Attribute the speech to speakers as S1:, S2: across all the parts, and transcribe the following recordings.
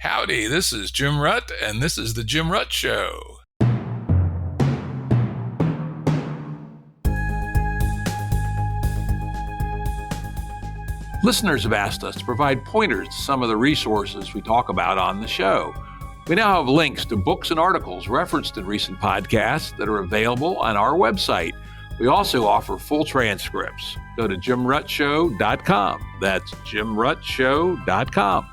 S1: Howdy, this is Jim Rutt, and this is The Jim Rutt Show. Listeners have asked us to provide pointers to some of the resources we talk about on the show. We now have links to books and articles referenced in recent podcasts that are available on our website. We also offer full transcripts. Go to jimruttshow.com. That's jimruttshow.com.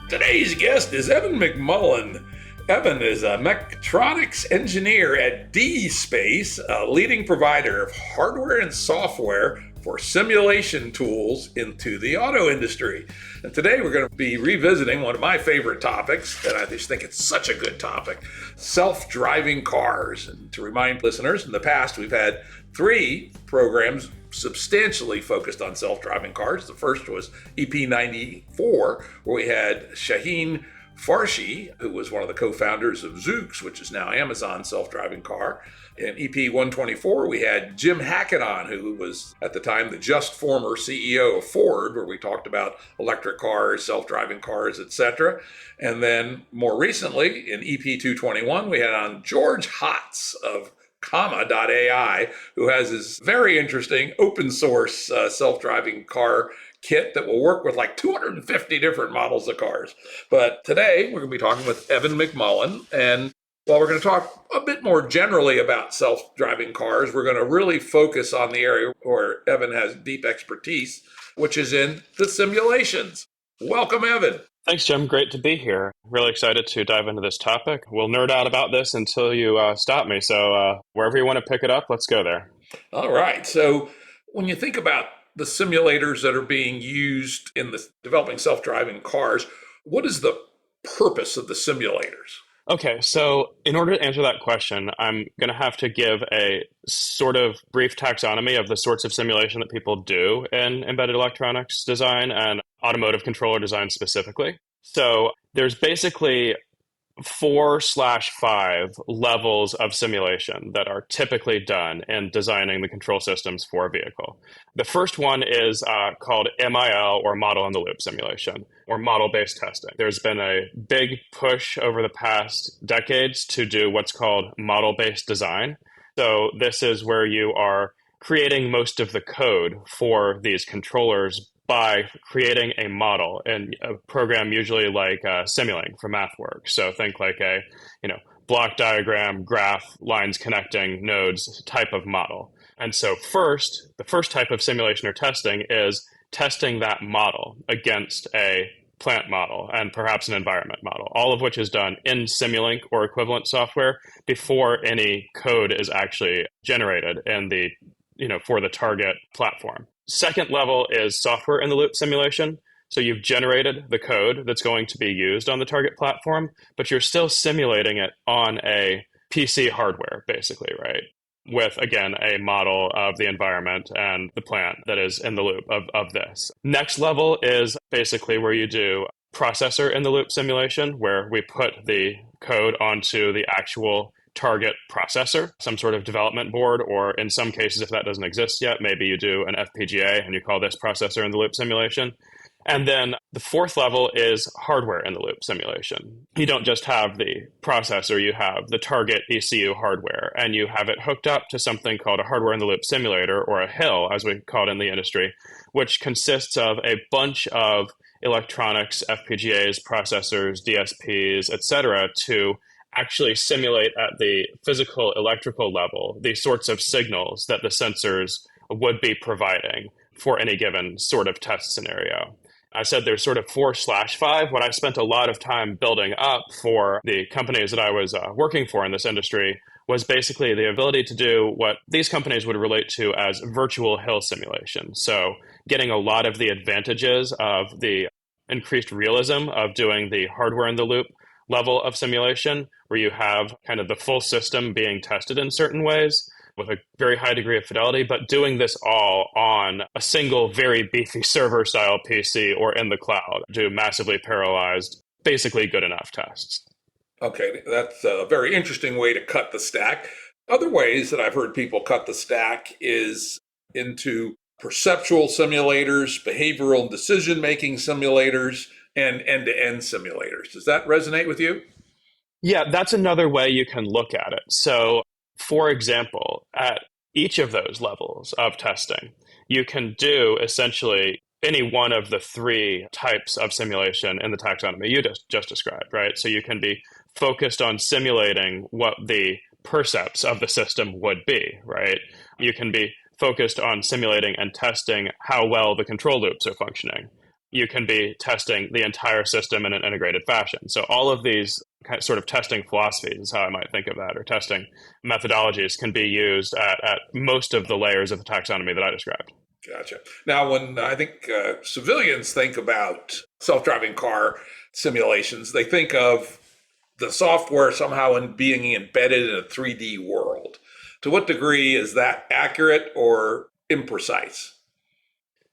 S1: Today's guest is Evan McMullen. Evan is a mechatronics engineer at D-Space, a leading provider of hardware and software for simulation tools into the auto industry. And today we're going to be revisiting one of my favorite topics, and I just think it's such a good topic, self-driving cars. And to remind listeners, in the past we've had 3 programs substantially focused on self-driving cars. The first was EP94, where we had Shaheen Farshi, who was one of the co-founders of Zoox, which is now Amazon's self-driving car. In EP124, we had Jim Hacketon, who was at the time the just former CEO of Ford, where we talked about electric cars, self-driving cars, etc. And then more recently, in EP221, we had on George Hotz of Comma.ai, who has this very interesting open source self-driving car kit that will work with like 250 different models of cars. But today we're going to be talking with Evan McMullen. And while we're going to talk a bit more generally about self-driving cars, we're going to really focus on the area where Evan has deep expertise, which is in the simulations. Welcome, Evan.
S2: Thanks, Jim. Great to be here. Really excited to dive into this topic. We'll nerd out about this until you stop me. So wherever you want to pick it up, let's go there.
S1: All right. So when you think about the simulators that are being used in the developing self-driving cars, what is the purpose of the simulators?
S2: Okay, so in order to answer that question, I'm going to have to give a sort of brief taxonomy of the sorts of simulation that people do in embedded electronics design and automotive controller design specifically. So there's basically 4/5 levels of simulation that are typically done in designing the control systems for a vehicle. The first one is called MIL, or model in the loop simulation, or model-based testing. There's been a big push over the past decades to do what's called model-based design. So this is where you are creating most of the code for these controllers by creating a model in a program usually like Simulink for MathWorks. So think like a block diagram, graph, lines connecting nodes type of model. And so the first type of simulation or testing is testing that model against a plant model and perhaps an environment model, all of which is done in Simulink or equivalent software before any code is actually generated in the for the target platform. Second level is software in the loop simulation. So you've generated the code that's going to be used on the target platform, but you're still simulating it on a PC hardware, basically, right? With, again, a model of the environment and the plant that is in the loop of this. Next level is basically where you do processor in the loop simulation, where we put the code onto the actual target processor, some sort of development board, or in some cases, if that doesn't exist yet, maybe you do an FPGA and you call this processor in the loop simulation. And then the fourth level is hardware in the loop simulation. You don't just have the processor, you have the target ECU hardware, and you have it hooked up to something called a hardware in the loop simulator, or a HIL, as we call it in the industry, which consists of a bunch of electronics, FPGAs, processors, DSPs, etc., to actually simulate at the physical electrical level the sorts of signals that the sensors would be providing for any given sort of test scenario. I said there's sort of 4/5. What I spent a lot of time building up for the companies that I was working for in this industry was basically the ability to do what these companies would relate to as virtual hill simulation. So getting a lot of the advantages of the increased realism of doing the hardware in the loop level of simulation, where you have kind of the full system being tested in certain ways with a very high degree of fidelity, but doing this all on a single very beefy server-style PC or in the cloud, do massively parallelized, basically good enough tests.
S1: Okay, that's a very interesting way to cut the stack. Other ways that I've heard people cut the stack is into perceptual simulators, behavioral and decision-making simulators, and end-to-end simulators. Does that resonate with you?
S2: Yeah, that's another way you can look at it. So, for example, at each of those levels of testing, you can do essentially any one of the three types of simulation in the taxonomy you just described, right? So you can be focused on simulating what the percepts of the system would be, right? You can be focused on simulating and testing how well the control loops are functioning. You can be testing the entire system in an integrated fashion. So all of these sort of testing philosophies is how I might think of that, or testing methodologies can be used at most of the layers of the taxonomy that I described.
S1: Gotcha. Now, when I think civilians think about self-driving car simulations, they think of the software somehow in being embedded in a 3D world. To what degree is that accurate or imprecise?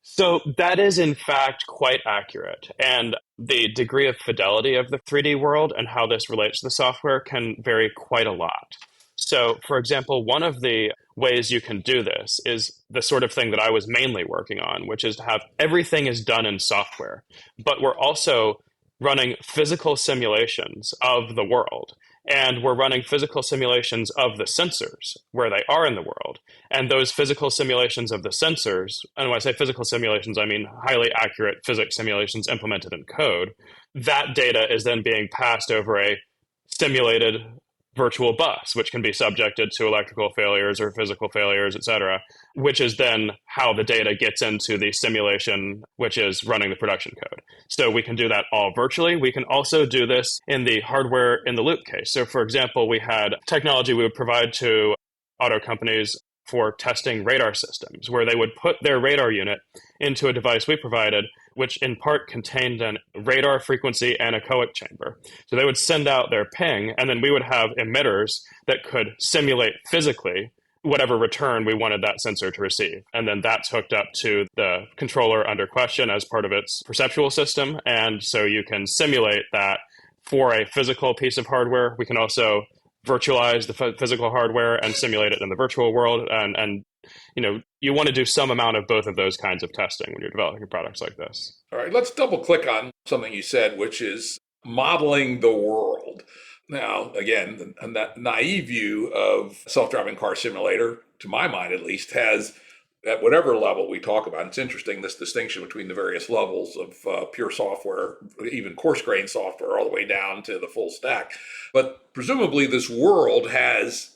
S2: So that is in fact quite accurate. And the degree of fidelity of the 3D world and how this relates to the software can vary quite a lot. So, for example, one of the ways you can do this is the sort of thing that I was mainly working on, which is to have everything is done in software, but we're also running physical simulations of the world. And we're running physical simulations of the sensors where they are in the world. And those physical simulations of the sensors, and when I say physical simulations, I mean highly accurate physics simulations implemented in code. That data is then being passed over a simulated virtual bus, which can be subjected to electrical failures or physical failures, et cetera, which is then how the data gets into the simulation, which is running the production code. So we can do that all virtually. We can also do this in the hardware in the loop case. So for example, we had technology we would provide to auto companies for testing radar systems, where they would put their radar unit into a device we provided, which in part contained a radar frequency anechoic chamber. So they would send out their ping, and then we would have emitters that could simulate physically whatever return we wanted that sensor to receive. And then that's hooked up to the controller under question as part of its perceptual system. And so you can simulate that for a physical piece of hardware. We can also virtualize the physical hardware and simulate it in the virtual world. And you know, you want to do some amount of both of those kinds of testing when you're developing products like this.
S1: All right, let's double click on something you said, which is modeling the world. Now, again, that naive view of self-driving car simulator, to my mind at least, has at whatever level we talk about. It's interesting, this distinction between the various levels of pure software, even coarse-grained software, all the way down to the full stack. But presumably this world has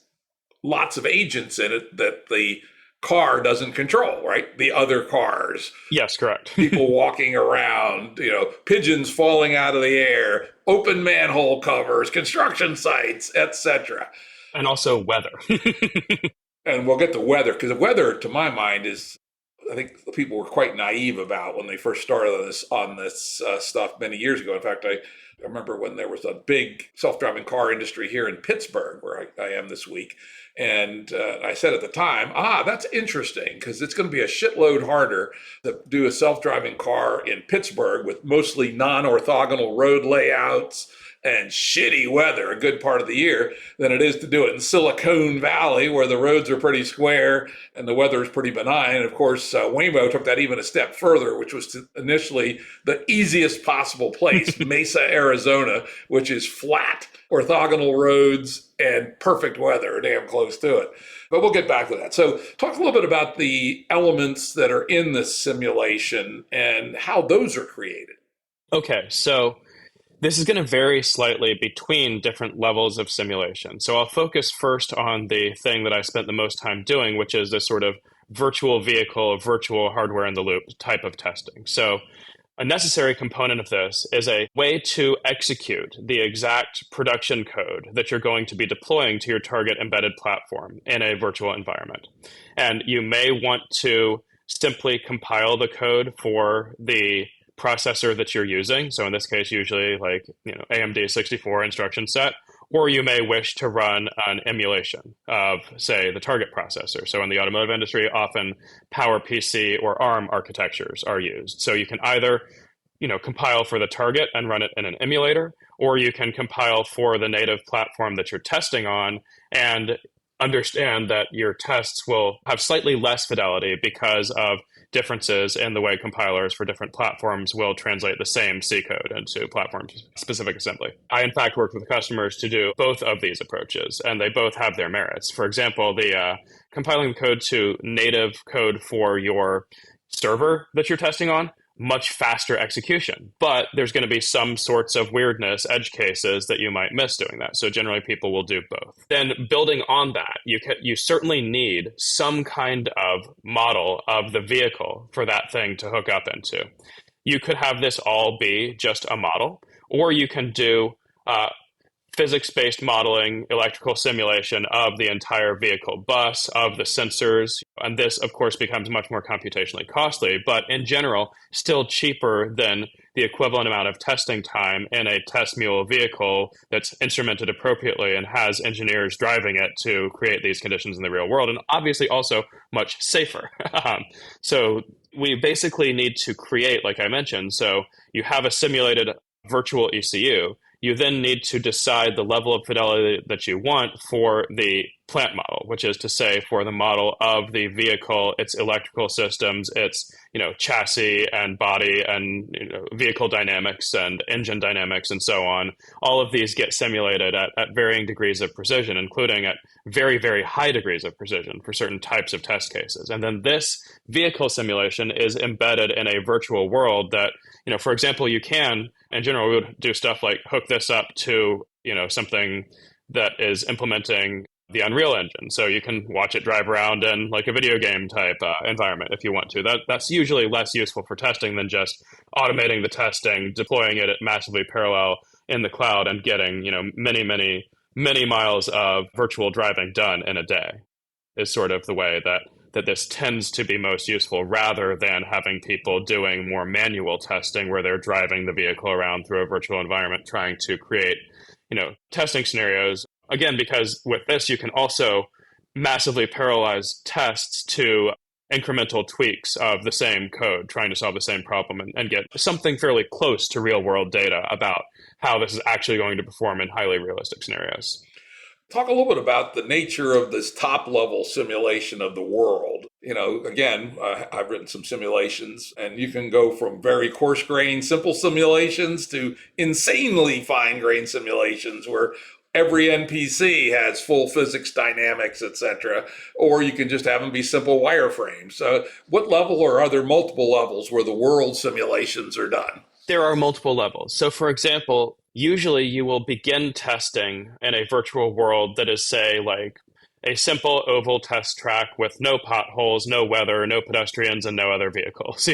S1: lots of agents in it that the car doesn't control, right? The other cars.
S2: Yes, correct.
S1: People walking around, pigeons falling out of the air, open manhole covers, construction sites, etc.
S2: And also weather.
S1: And we'll get to weather, because the weather, to my mind, is, I think people were quite naive about when they first started on this stuff many years ago. In fact, I remember when there was a big self-driving car industry here in Pittsburgh, where I am this week. And I said at the time, that's interesting, because it's going to be a shitload harder to do a self-driving car in Pittsburgh with mostly non-orthogonal road layouts and shitty weather a good part of the year than it is to do it in Silicon Valley, where the roads are pretty square and the weather is pretty benign. And of course, Waymo took that even a step further, which was initially the easiest possible place, Mesa, Arizona, which is flat, orthogonal roads and perfect weather, damn close to it. But we'll get back to that. So talk a little bit about the elements that are in this simulation and how those are created.
S2: Okay, so this is going to vary slightly between different levels of simulation. So I'll focus first on the thing that I spent the most time doing, which is this sort of virtual vehicle, virtual hardware in the loop type of testing. So a necessary component of this is a way to execute the exact production code that you're going to be deploying to your target embedded platform in a virtual environment. And you may want to simply compile the code for the processor that you're using. So in this case, usually like AMD 64 instruction set, or you may wish to run an emulation of, say, the target processor. So in the automotive industry, often PowerPC or ARM architectures are used. So you can either compile for the target and run it in an emulator, or you can compile for the native platform that you're testing on and understand that your tests will have slightly less fidelity because of differences in the way compilers for different platforms will translate the same C code into platform-specific assembly. I, in fact, worked with customers to do both of these approaches, and they both have their merits. For example, the compiling code to native code for your server that you're testing on, much faster execution. But there's going to be some sorts of weirdness, edge cases that you might miss doing that. So generally people will do both. Then building on that, you certainly need some kind of model of the vehicle for that thing to hook up into. You could have this all be just a model, or you can do physics-based modeling, electrical simulation of the entire vehicle bus, of the sensors. And this, of course, becomes much more computationally costly, but in general, still cheaper than the equivalent amount of testing time in a test mule vehicle that's instrumented appropriately and has engineers driving it to create these conditions in the real world, and obviously also much safer. So we basically need to create, like I mentioned, so you have a simulated virtual ECU. You then need to decide the level of fidelity that you want for the plant model, which is to say for the model of the vehicle, its electrical systems, its chassis and body and vehicle dynamics and engine dynamics and so on. All of these get simulated at varying degrees of precision, including at very, very high degrees of precision for certain types of test cases. And then this vehicle simulation is embedded in a virtual world that, for example, you can, in general, we would do stuff like hook this up to, something that is implementing the Unreal Engine. So you can watch it drive around in like a video game type environment if you want to. That's usually less useful for testing than just automating the testing, deploying it at massively parallel in the cloud and getting, many, many, many miles of virtual driving done in a day is sort of the way that this tends to be most useful, rather than having people doing more manual testing where they're driving the vehicle around through a virtual environment trying to create, testing scenarios. Again, because with this, you can also massively parallelize tests to incremental tweaks of the same code, trying to solve the same problem and get something fairly close to real world data about how this is actually going to perform in highly realistic scenarios.
S1: Talk a little bit about the nature of this top level simulation of the world. Again, I've written some simulations, and you can go from very coarse grained, simple simulations to insanely fine grained simulations where every NPC has full physics, dynamics, etc. Or you can just have them be simple wireframes. So what level, or are there multiple levels where the world simulations are done?
S2: There are multiple levels. So for example, usually you will begin testing in a virtual world that is, say, like a simple oval test track with no potholes, no weather, no pedestrians, and no other vehicles,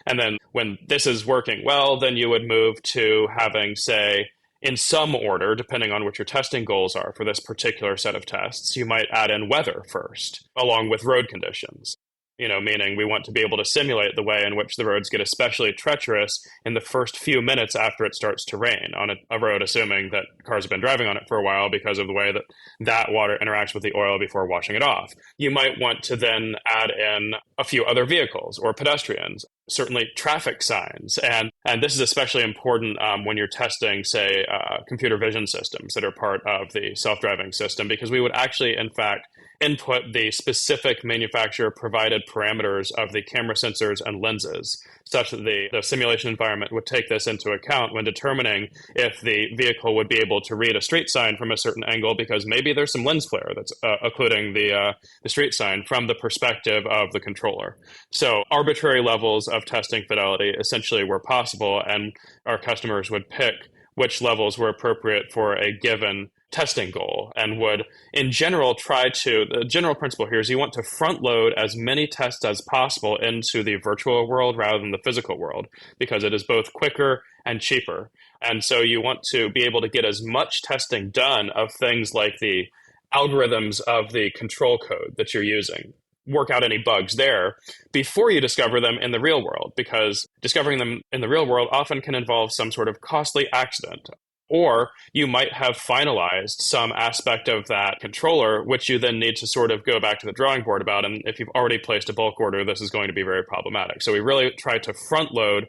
S2: And then when this is working well, then you would move to having, say, in some order, depending on what your testing goals are for this particular set of tests, you might add in weather first, along with road conditions. Meaning we want to be able to simulate the way in which the roads get especially treacherous in the first few minutes after it starts to rain on a road, assuming that cars have been driving on it for a while because of the way that water interacts with the oil before washing it off. You might want to then add in a few other vehicles or pedestrians, certainly traffic signs. And this is especially important when you're testing, say, computer vision systems that are part of the self-driving system, because we would actually, in fact, input the specific manufacturer-provided parameters of the camera sensors and lenses, such that the simulation environment would take this into account when determining if the vehicle would be able to read a street sign from a certain angle, because maybe there's some lens flare that's occluding the street sign from the perspective of the controller. So arbitrary levels of testing fidelity essentially were possible, and our customers would pick which levels were appropriate for a given testing goal, and would in general the general principle here is you want to front load as many tests as possible into the virtual world rather than the physical world, because it is both quicker and cheaper. And so you want to be able to get as much testing done of things like the algorithms of the control code that you're using, work out any bugs there before you discover them in the real world, because discovering them in the real world often can involve some sort of costly accident. Or you might have finalized some aspect of that controller, which you then need to sort of go back to the drawing board about. And if you've already placed a bulk order, this is going to be very problematic. So we really try to front load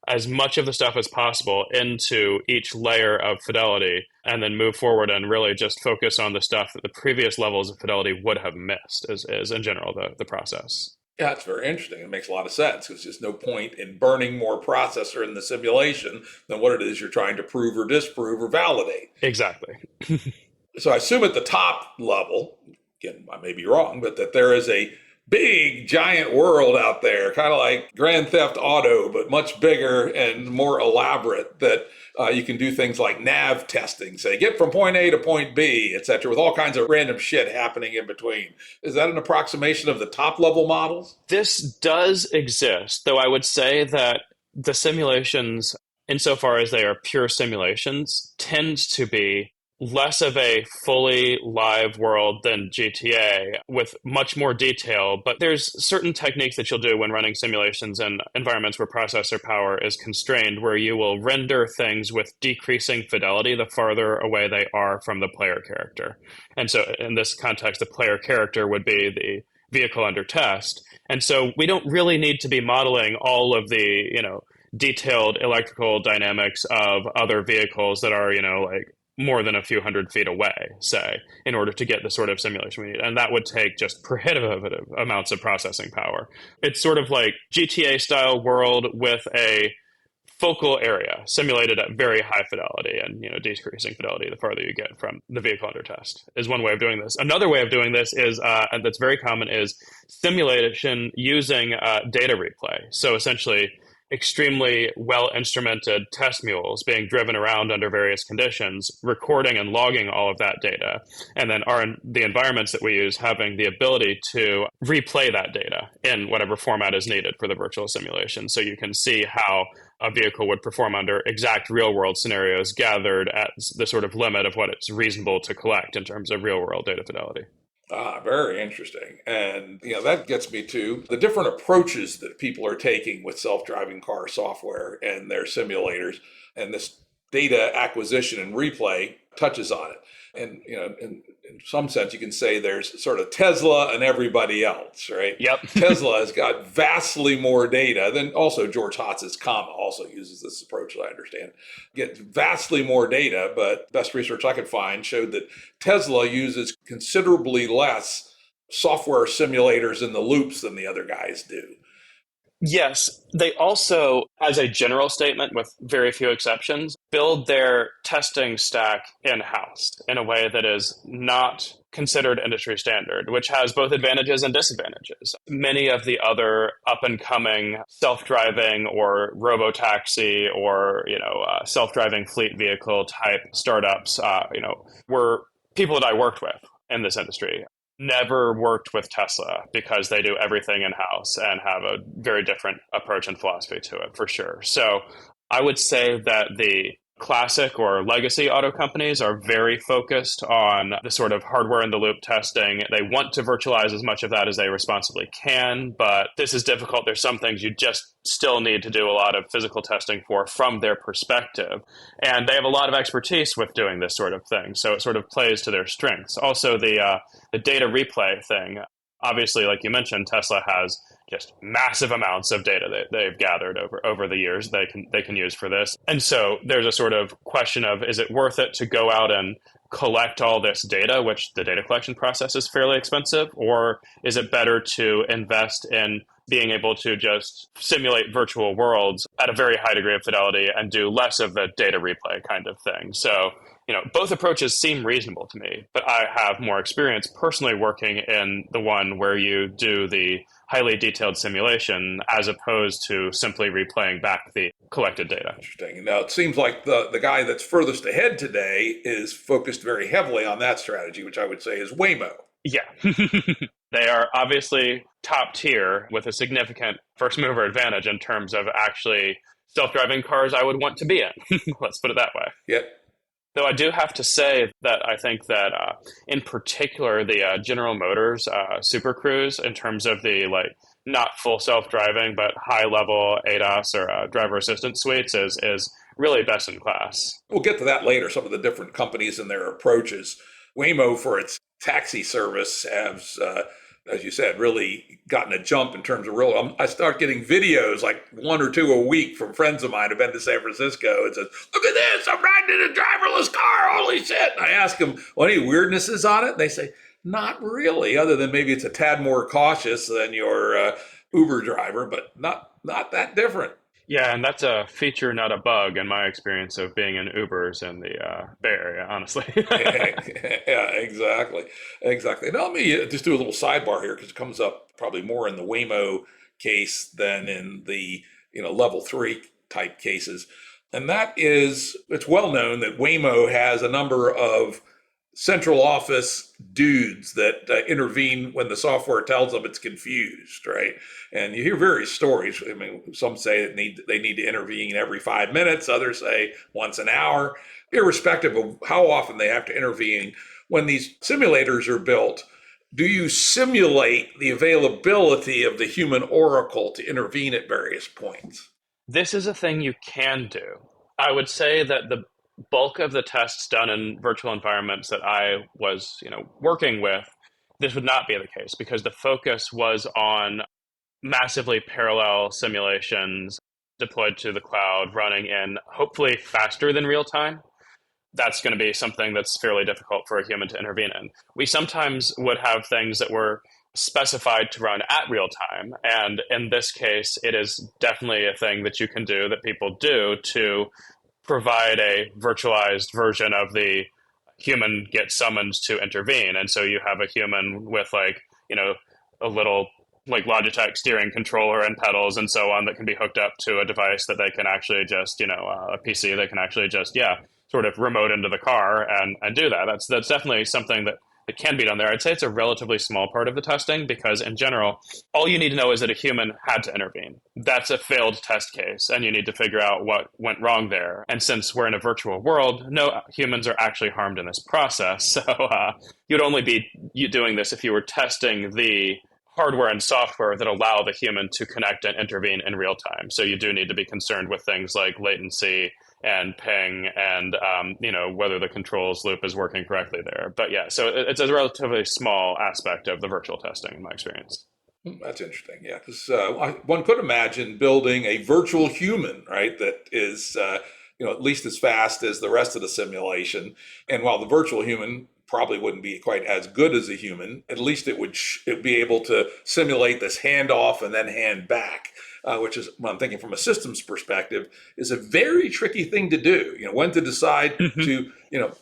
S2: as much of the stuff as possible into each layer of fidelity, and then move forward and really just focus on the stuff that the previous levels of fidelity would have missed, is in general the process.
S1: Yeah, it's very interesting. It makes a lot of sense. There's just no point in burning more processor in the simulation than what it is you're trying to prove or disprove or validate.
S2: Exactly.
S1: So I assume at the top level, again, I may be wrong, but that there is a big, giant world out there, kind of like Grand Theft Auto, but much bigger and more elaborate, that you can do things like nav testing, say, get from point A to point B, et cetera, with all kinds of random shit happening in between. Is that an approximation of the top level models?
S2: This does exist, though I would say that the simulations, insofar as they are pure simulations, tend to be less of a fully live world than GTA with much more detail. But there's certain techniques that you'll do when running simulations in environments where processor power is constrained, where you will render things with decreasing fidelity the farther away they are from the player character. And so in this context, the player character would be the vehicle under test. And so we don't really need to be modeling all of the, detailed electrical dynamics of other vehicles that are, like more than a few hundred feet away, say, in order to get the sort of simulation we need. And that would take just prohibitive amounts of processing power. It's sort of like GTA style world with a focal area simulated at very high fidelity and decreasing fidelity the farther you get from the vehicle under test is one way of doing this. Another way of doing this is and that's very common is simulation using data replay. So essentially extremely well instrumented test mules being driven around under various conditions, recording and logging all of that data, and then the environments that we use having the ability to replay that data in whatever format is needed for the virtual simulation. So you can see how a vehicle would perform under exact real world scenarios gathered at the sort of limit of what it's reasonable to collect in terms of real world data fidelity.
S1: Very interesting. And, that gets me to the different approaches that people are taking with self-driving car software and their simulators. And this data acquisition and replay touches on it. And, in some sense, you can say there's sort of Tesla and everybody else, right?
S2: Yep.
S1: Tesla has got vastly more data than also George Hotz's comma also uses this approach, I understand. Get vastly more data, but best research I could find showed that Tesla uses considerably less software simulators in the loops than the other guys do.
S2: Yes, they also, as a general statement with very few exceptions, build their testing stack in-house in a way that is not considered industry standard, which has both advantages and disadvantages. Many of the other up-and-coming self-driving or robotaxi or self-driving fleet vehicle type startups, were people that I worked with in this industry. Never worked with Tesla because they do everything in-house and have a very different approach and philosophy to it, for sure. So I would say that the classic or legacy auto companies are very focused on the sort of hardware in the loop testing. They want to virtualize as much of that as they responsibly can, but this is difficult. There's some things you just still need to do a lot of physical testing for from their perspective. And they have a lot of expertise with doing this sort of thing. So it sort of plays to their strengths. Also, the data replay thing. Obviously, like you mentioned, Tesla has just massive amounts of data that they've gathered over the years they can use for this. And so there's a sort of question of, is it worth it to go out and collect all this data, which the data collection process is fairly expensive, or is it better to invest in being able to just simulate virtual worlds at a very high degree of fidelity and do less of the data replay kind of thing? So both approaches seem reasonable to me, but I have more experience personally working in the one where you do the highly detailed simulation as opposed to simply replaying back the collected data.
S1: Interesting. Now, it seems like the guy that's furthest ahead today is focused very heavily on that strategy, which I would say is Waymo.
S2: Yeah. They are obviously top tier with a significant first mover advantage in terms of actually self-driving cars I would want to be in. Let's put it that way.
S1: Yep.
S2: Though I do have to say that I think that in particular, the General Motors Super Cruise, in terms of the not full self-driving, but high-level ADAS or driver assistance suites is really best in class.
S1: We'll get to that later, some of the different companies and their approaches. Waymo, for its taxi service, has, as you said, really gotten a jump in terms of I start getting videos, like 1 or 2 a week, from friends of mine who've been to San Francisco and says, look at this, I'm riding in a driverless car, holy shit. And I ask them, what any weirdnesses on it? And they say, Not really, other than maybe it's a tad more cautious than your Uber driver, but not that different.
S2: Yeah, and that's a feature, not a bug, in my experience of being in Ubers in the Bay Area, honestly.
S1: Yeah, exactly, exactly. Now let me just do a little sidebar here because it comes up probably more in the Waymo case than in the level three type cases, and that is it's well known that Waymo has a number of central office dudes that intervene when the software tells them it's confused, right? And you hear various stories. I mean, some say they need to intervene every 5 minutes. Others say once an hour, irrespective of how often they have to intervene. When these simulators are built, do you simulate the availability of the human oracle to intervene at various points?
S2: This is a thing you can do. I would say that the bulk of the tests done in virtual environments that I was, working with, this would not be the case because the focus was on massively parallel simulations deployed to the cloud, running in hopefully faster than real time. That's going to be something that's fairly difficult for a human to intervene in. We sometimes would have things that were specified to run at real time. And in this case, it is definitely a thing that you can do that people do to provide a virtualized version of the human gets summoned to intervene. And so you have a human with a little like Logitech steering controller and pedals and so on that can be hooked up to a device that they can actually just, a PC they can actually just, sort of remote into the car and do that. That's definitely something that can be done there. I'd say it's a relatively small part of the testing because in general, all you need to know is that a human had to intervene. That's a failed test case, and you need to figure out what went wrong there. And since we're in a virtual world, no humans are actually harmed in this process. So you'd only be doing this if you were testing the hardware and software that allow the human to connect and intervene in real time. So you do need to be concerned with things like latency and ping and whether the controls loop is working correctly there. But yeah, so it's a relatively small aspect of the virtual testing in my experience.
S1: That's interesting. Yeah, because one could imagine building a virtual human, right? That is, at least as fast as the rest of the simulation. And while the virtual human probably wouldn't be quite as good as a human, at least it would be able to simulate this handoff and then hand back. Which is what I'm thinking from a systems perspective, is a very tricky thing to do. When to decide to,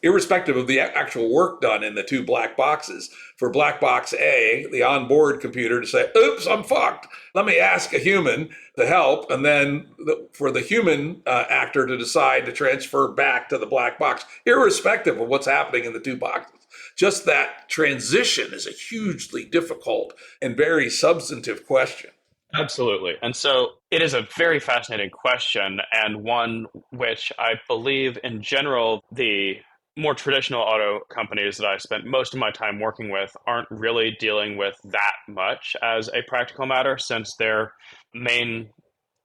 S1: irrespective of the actual work done in the two black boxes, for black box A, the onboard computer to say, oops, I'm fucked. Let me ask a human to help. And then for the human actor to decide to transfer back to the black box, irrespective of what's happening in the two boxes. Just that transition is a hugely difficult and very substantive question.
S2: Absolutely. And so it is a very fascinating question, and one which I believe in general, the more traditional auto companies that I spent most of my time working with aren't really dealing with that much as a practical matter, since their main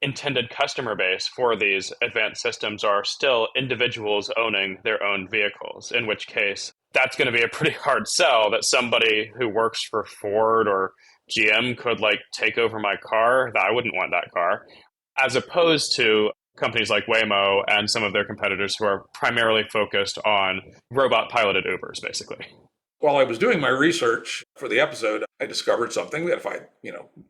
S2: intended customer base for these advanced systems are still individuals owning their own vehicles, in which case that's going to be a pretty hard sell that somebody who works for Ford or GM could take over my car. I wouldn't want that car, as opposed to companies like Waymo and some of their competitors who are primarily focused on robot piloted Ubers, basically.
S1: While I was doing my research for the episode, I discovered something that if I'd,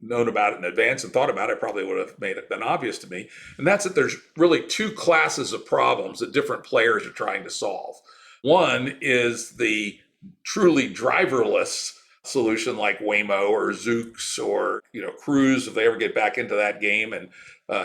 S1: known about it in advance and thought about it, probably would have made it been obvious to me. And that's that there's really two classes of problems that different players are trying to solve. One is the truly driverless solution like Waymo or Zoox or, Cruise, if they ever get back into that game. And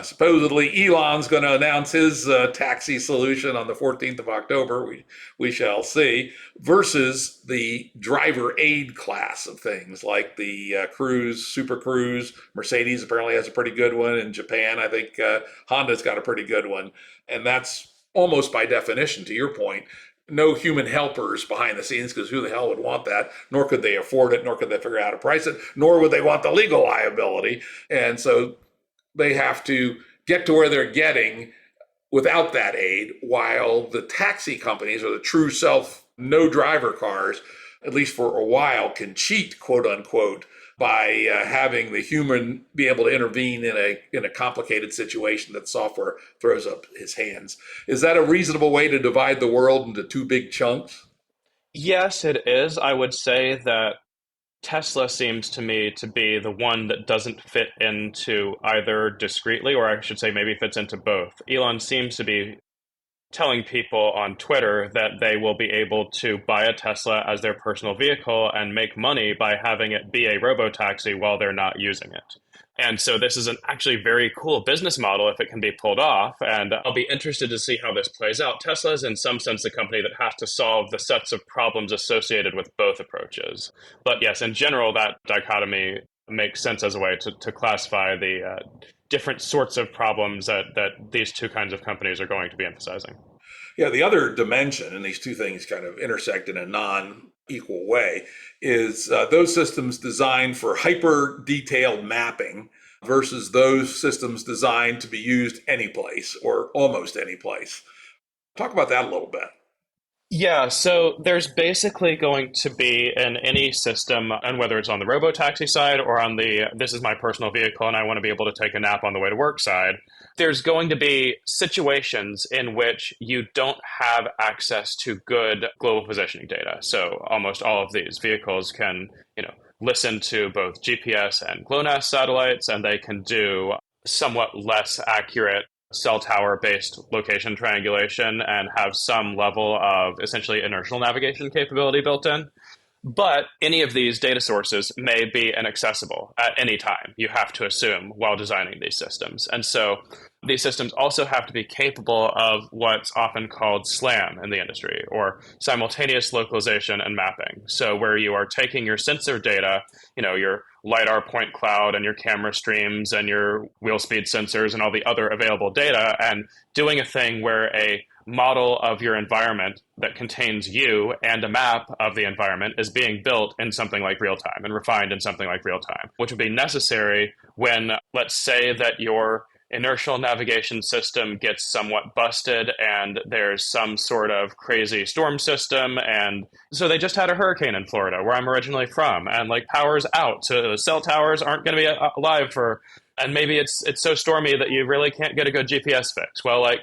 S1: supposedly Elon's going to announce his taxi solution on the 14th of October. We shall see. Versus the driver aid class of things like the Cruise, Super Cruise. Mercedes apparently has a pretty good one. In Japan, I think Honda's got a pretty good one. And that's almost by definition, to your point, no human helpers behind the scenes, because who the hell would want that? Nor could they afford it, nor could they figure out how to price it, nor would they want the legal liability. And so they have to get to where they're getting without that aid, while the taxi companies or the true self no driver cars, at least for a while, can cheat, quote unquote, by having the human be able to intervene in a complicated situation that software throws up his hands. Is that a reasonable way to divide the world into two big chunks?
S2: Yes, it is. I would say that Tesla seems to me to be the one that doesn't fit into either discreetly, or I should say maybe fits into both. Elon seems to be telling people on Twitter that they will be able to buy a Tesla as their personal vehicle and make money by having it be a robotaxi while they're not using it. And so this is an actually very cool business model if it can be pulled off. And I'll be interested to see how this plays out. Tesla is, in some sense, a company that has to solve the sets of problems associated with both approaches. But yes, in general, that dichotomy makes sense as a way to classify the different sorts of problems that these two kinds of companies are going to be emphasizing.
S1: Yeah, the other dimension, and these two things kind of intersect in a non-equal way, is those systems designed for hyper detailed mapping versus those systems designed to be used any place or almost any place. Talk about that a little bit.
S2: Yeah, so there's basically going to be in any system, and whether it's on the robotaxi side or on the this is my personal vehicle and I want to be able to take a nap on the way to work side, there's going to be situations in which you don't have access to good global positioning data. So almost all of these vehicles can, listen to both GPS and GLONASS satellites, and they can do somewhat less accurate cell tower based location triangulation and have some level of essentially inertial navigation capability built in. But any of these data sources may be inaccessible at any time, you have to assume, while designing these systems. And so these systems also have to be capable of what's often called SLAM in the industry, or simultaneous localization and mapping. So where you are taking your sensor data, your LiDAR point cloud and your camera streams and your wheel speed sensors and all the other available data, and doing a thing where a model of your environment that contains you and a map of the environment is being built in something like real time and refined in something like real time, which would be necessary when, let's say, that your inertial navigation system gets somewhat busted and there's some sort of crazy storm system. And so they just had a hurricane in Florida, where I'm originally from, and like power's out. So the cell towers aren't going to be alive for, and maybe it's so stormy that you really can't get a good GPS fix. Well, like,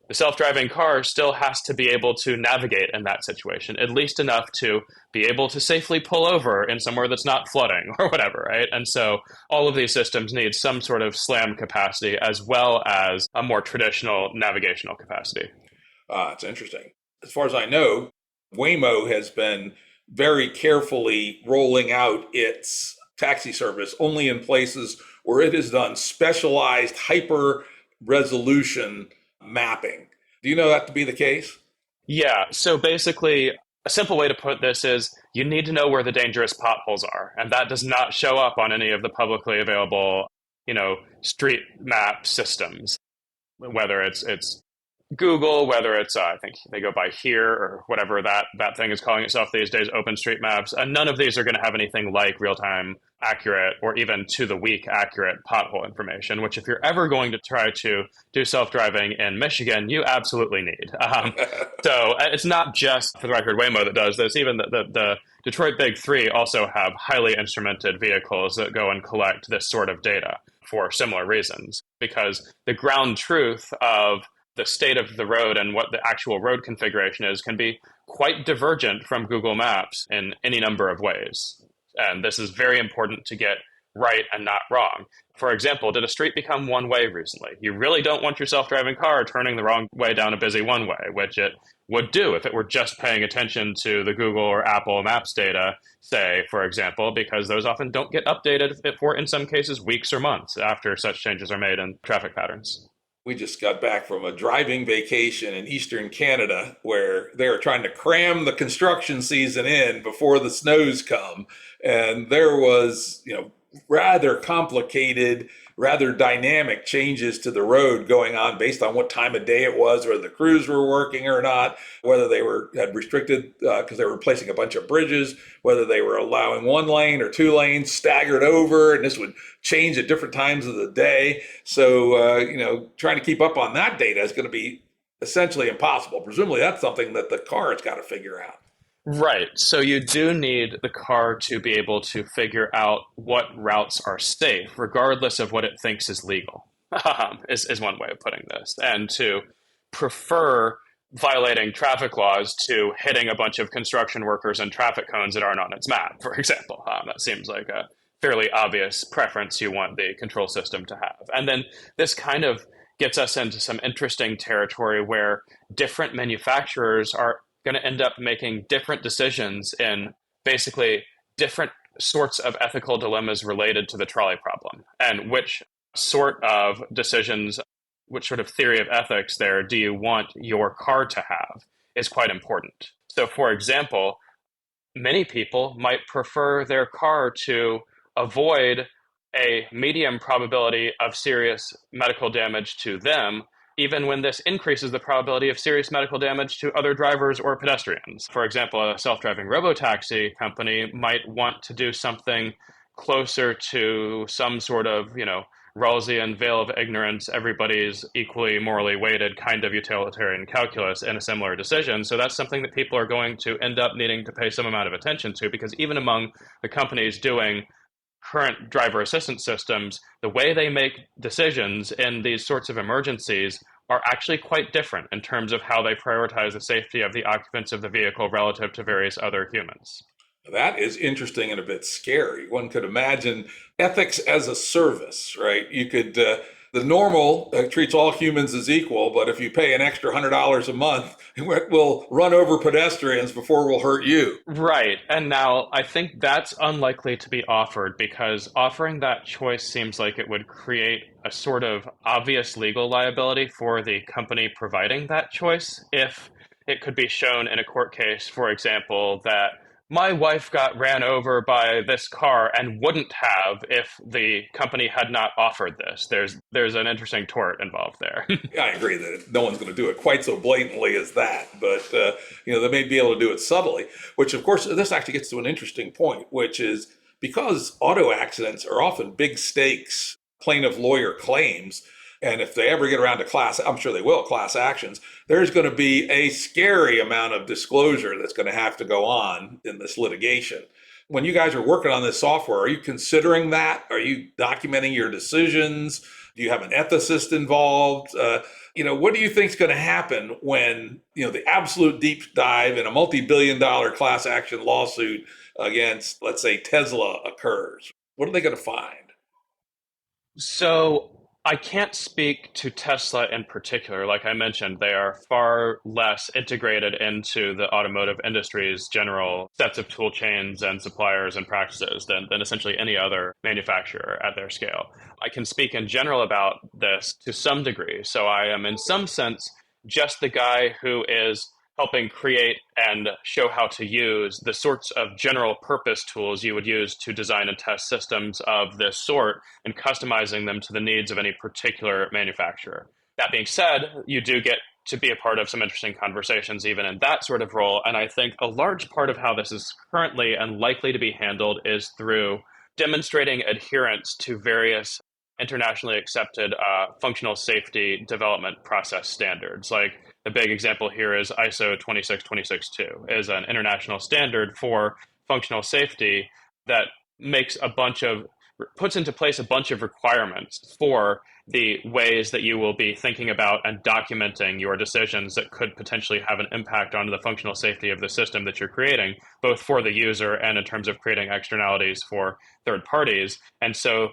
S2: the self-driving car still has to be able to navigate in that situation, at least enough to be able to safely pull over in somewhere that's not flooding or whatever, right? And so all of these systems need some sort of SLAM capacity as well as a more traditional navigational capacity.
S1: It's interesting. As far as I know, Waymo has been very carefully rolling out its taxi service only in places where it has done specialized hyper resolution mapping. Do you know that to be the case?
S2: Yeah, so basically, a simple way to put this is you need to know where the dangerous potholes are, and that does not show up on any of the publicly available, street map systems, whether it's Google, whether it's I think they go by Here or whatever that thing is calling itself these days, OpenStreetMaps, and none of these are going to have anything like real time accurate or even to the week accurate pothole information. Which, if you're ever going to try to do self driving in Michigan, you absolutely need. So it's not just, for the record, Waymo that does this. Even the Detroit Big Three also have highly instrumented vehicles that go and collect this sort of data for similar reasons, because the ground truth of the state of the road and what the actual road configuration is can be quite divergent from Google Maps in any number of ways. And this is very important to get right and not wrong. For example, did a street become one way recently? You really don't want your self-driving car turning the wrong way down a busy one way, which it would do if it were just paying attention to the Google or Apple Maps data, say, for example, because those often don't get updated for, in some cases, weeks or months after such changes are made in traffic patterns.
S1: We just got back from a driving vacation in eastern Canada where they are trying to cram the construction season in before the snows come. And there was, rather complicated, rather dynamic changes to the road going on based on what time of day it was, whether the crews were working or not, whether they had restricted because they were replacing a bunch of bridges, whether they were allowing one lane or two lanes staggered over, and this would change at different times of the day. So, trying to keep up on that data is going to be essentially impossible. Presumably that's something that the car has got to figure out.
S2: Right. So you do need the car to be able to figure out what routes are safe, regardless of what it thinks is legal, is one way of putting this. And to prefer violating traffic laws to hitting a bunch of construction workers and traffic cones that aren't on its map, for example. That seems like a fairly obvious preference you want the control system to have. And then this kind of gets us into some interesting territory where different manufacturers are going to end up making different decisions in basically different sorts of ethical dilemmas related to the trolley problem, and which sort of decisions, which sort of theory of ethics there do you want your car to have is quite important. So, for example, many people might prefer their car to avoid a medium probability of serious medical damage to them, even when this increases the probability of serious medical damage to other drivers or pedestrians. For example, a self-driving robotaxi company might want to do something closer to some sort of, Rawlsian veil of ignorance, everybody's equally morally weighted kind of utilitarian calculus in a similar decision. So that's something that people are going to end up needing to pay some amount of attention to, because even among the companies doing current driver assistance systems, the way they make decisions in these sorts of emergencies are actually quite different in terms of how they prioritize the safety of the occupants of the vehicle relative to various other humans.
S1: That is interesting and a bit scary. One could imagine ethics as a service, right? The normal treats all humans as equal, but if you pay an extra $100 a month, we'll run over pedestrians before we'll hurt you.
S2: Right. And now I think that's unlikely to be offered, because offering that choice seems like it would create a sort of obvious legal liability for the company providing that choice if it could be shown in a court case, for example, that my wife got ran over by this car and wouldn't have if the company had not offered this. There's an interesting tort involved there.
S1: I agree that no one's going to do it quite so blatantly as that, but they may be able to do it subtly. Which, of course, this actually gets to an interesting point, which is because auto accidents are often big stakes plaintiff lawyer claims. And if they ever get around to I'm sure they will, class actions, there's going to be a scary amount of disclosure that's going to have to go on in this litigation. When you guys are working on this software, are you considering that? Are you documenting your decisions? Do you have an ethicist involved? What do you think is going to happen when, the absolute deep dive in a multi-billion-dollar class action lawsuit against, let's say, Tesla occurs? What are they going to find?
S2: So I can't speak to Tesla in particular. Like I mentioned, they are far less integrated into the automotive industry's general sets of tool chains and suppliers and practices than essentially any other manufacturer at their scale. I can speak in general about this to some degree. So I am, in some sense, just the guy who is helping create and show how to use the sorts of general purpose tools you would use to design and test systems of this sort, and customizing them to the needs of any particular manufacturer. That being said, you do get to be a part of some interesting conversations even in that sort of role. And I think a large part of how this is currently and likely to be handled is through demonstrating adherence to various internationally accepted functional safety development process standards. Like the big example here is ISO 26262 is an international standard for functional safety that puts into place a bunch of requirements for the ways that you will be thinking about and documenting your decisions that could potentially have an impact on the functional safety of the system that you're creating, both for the user and in terms of creating externalities for third parties. And so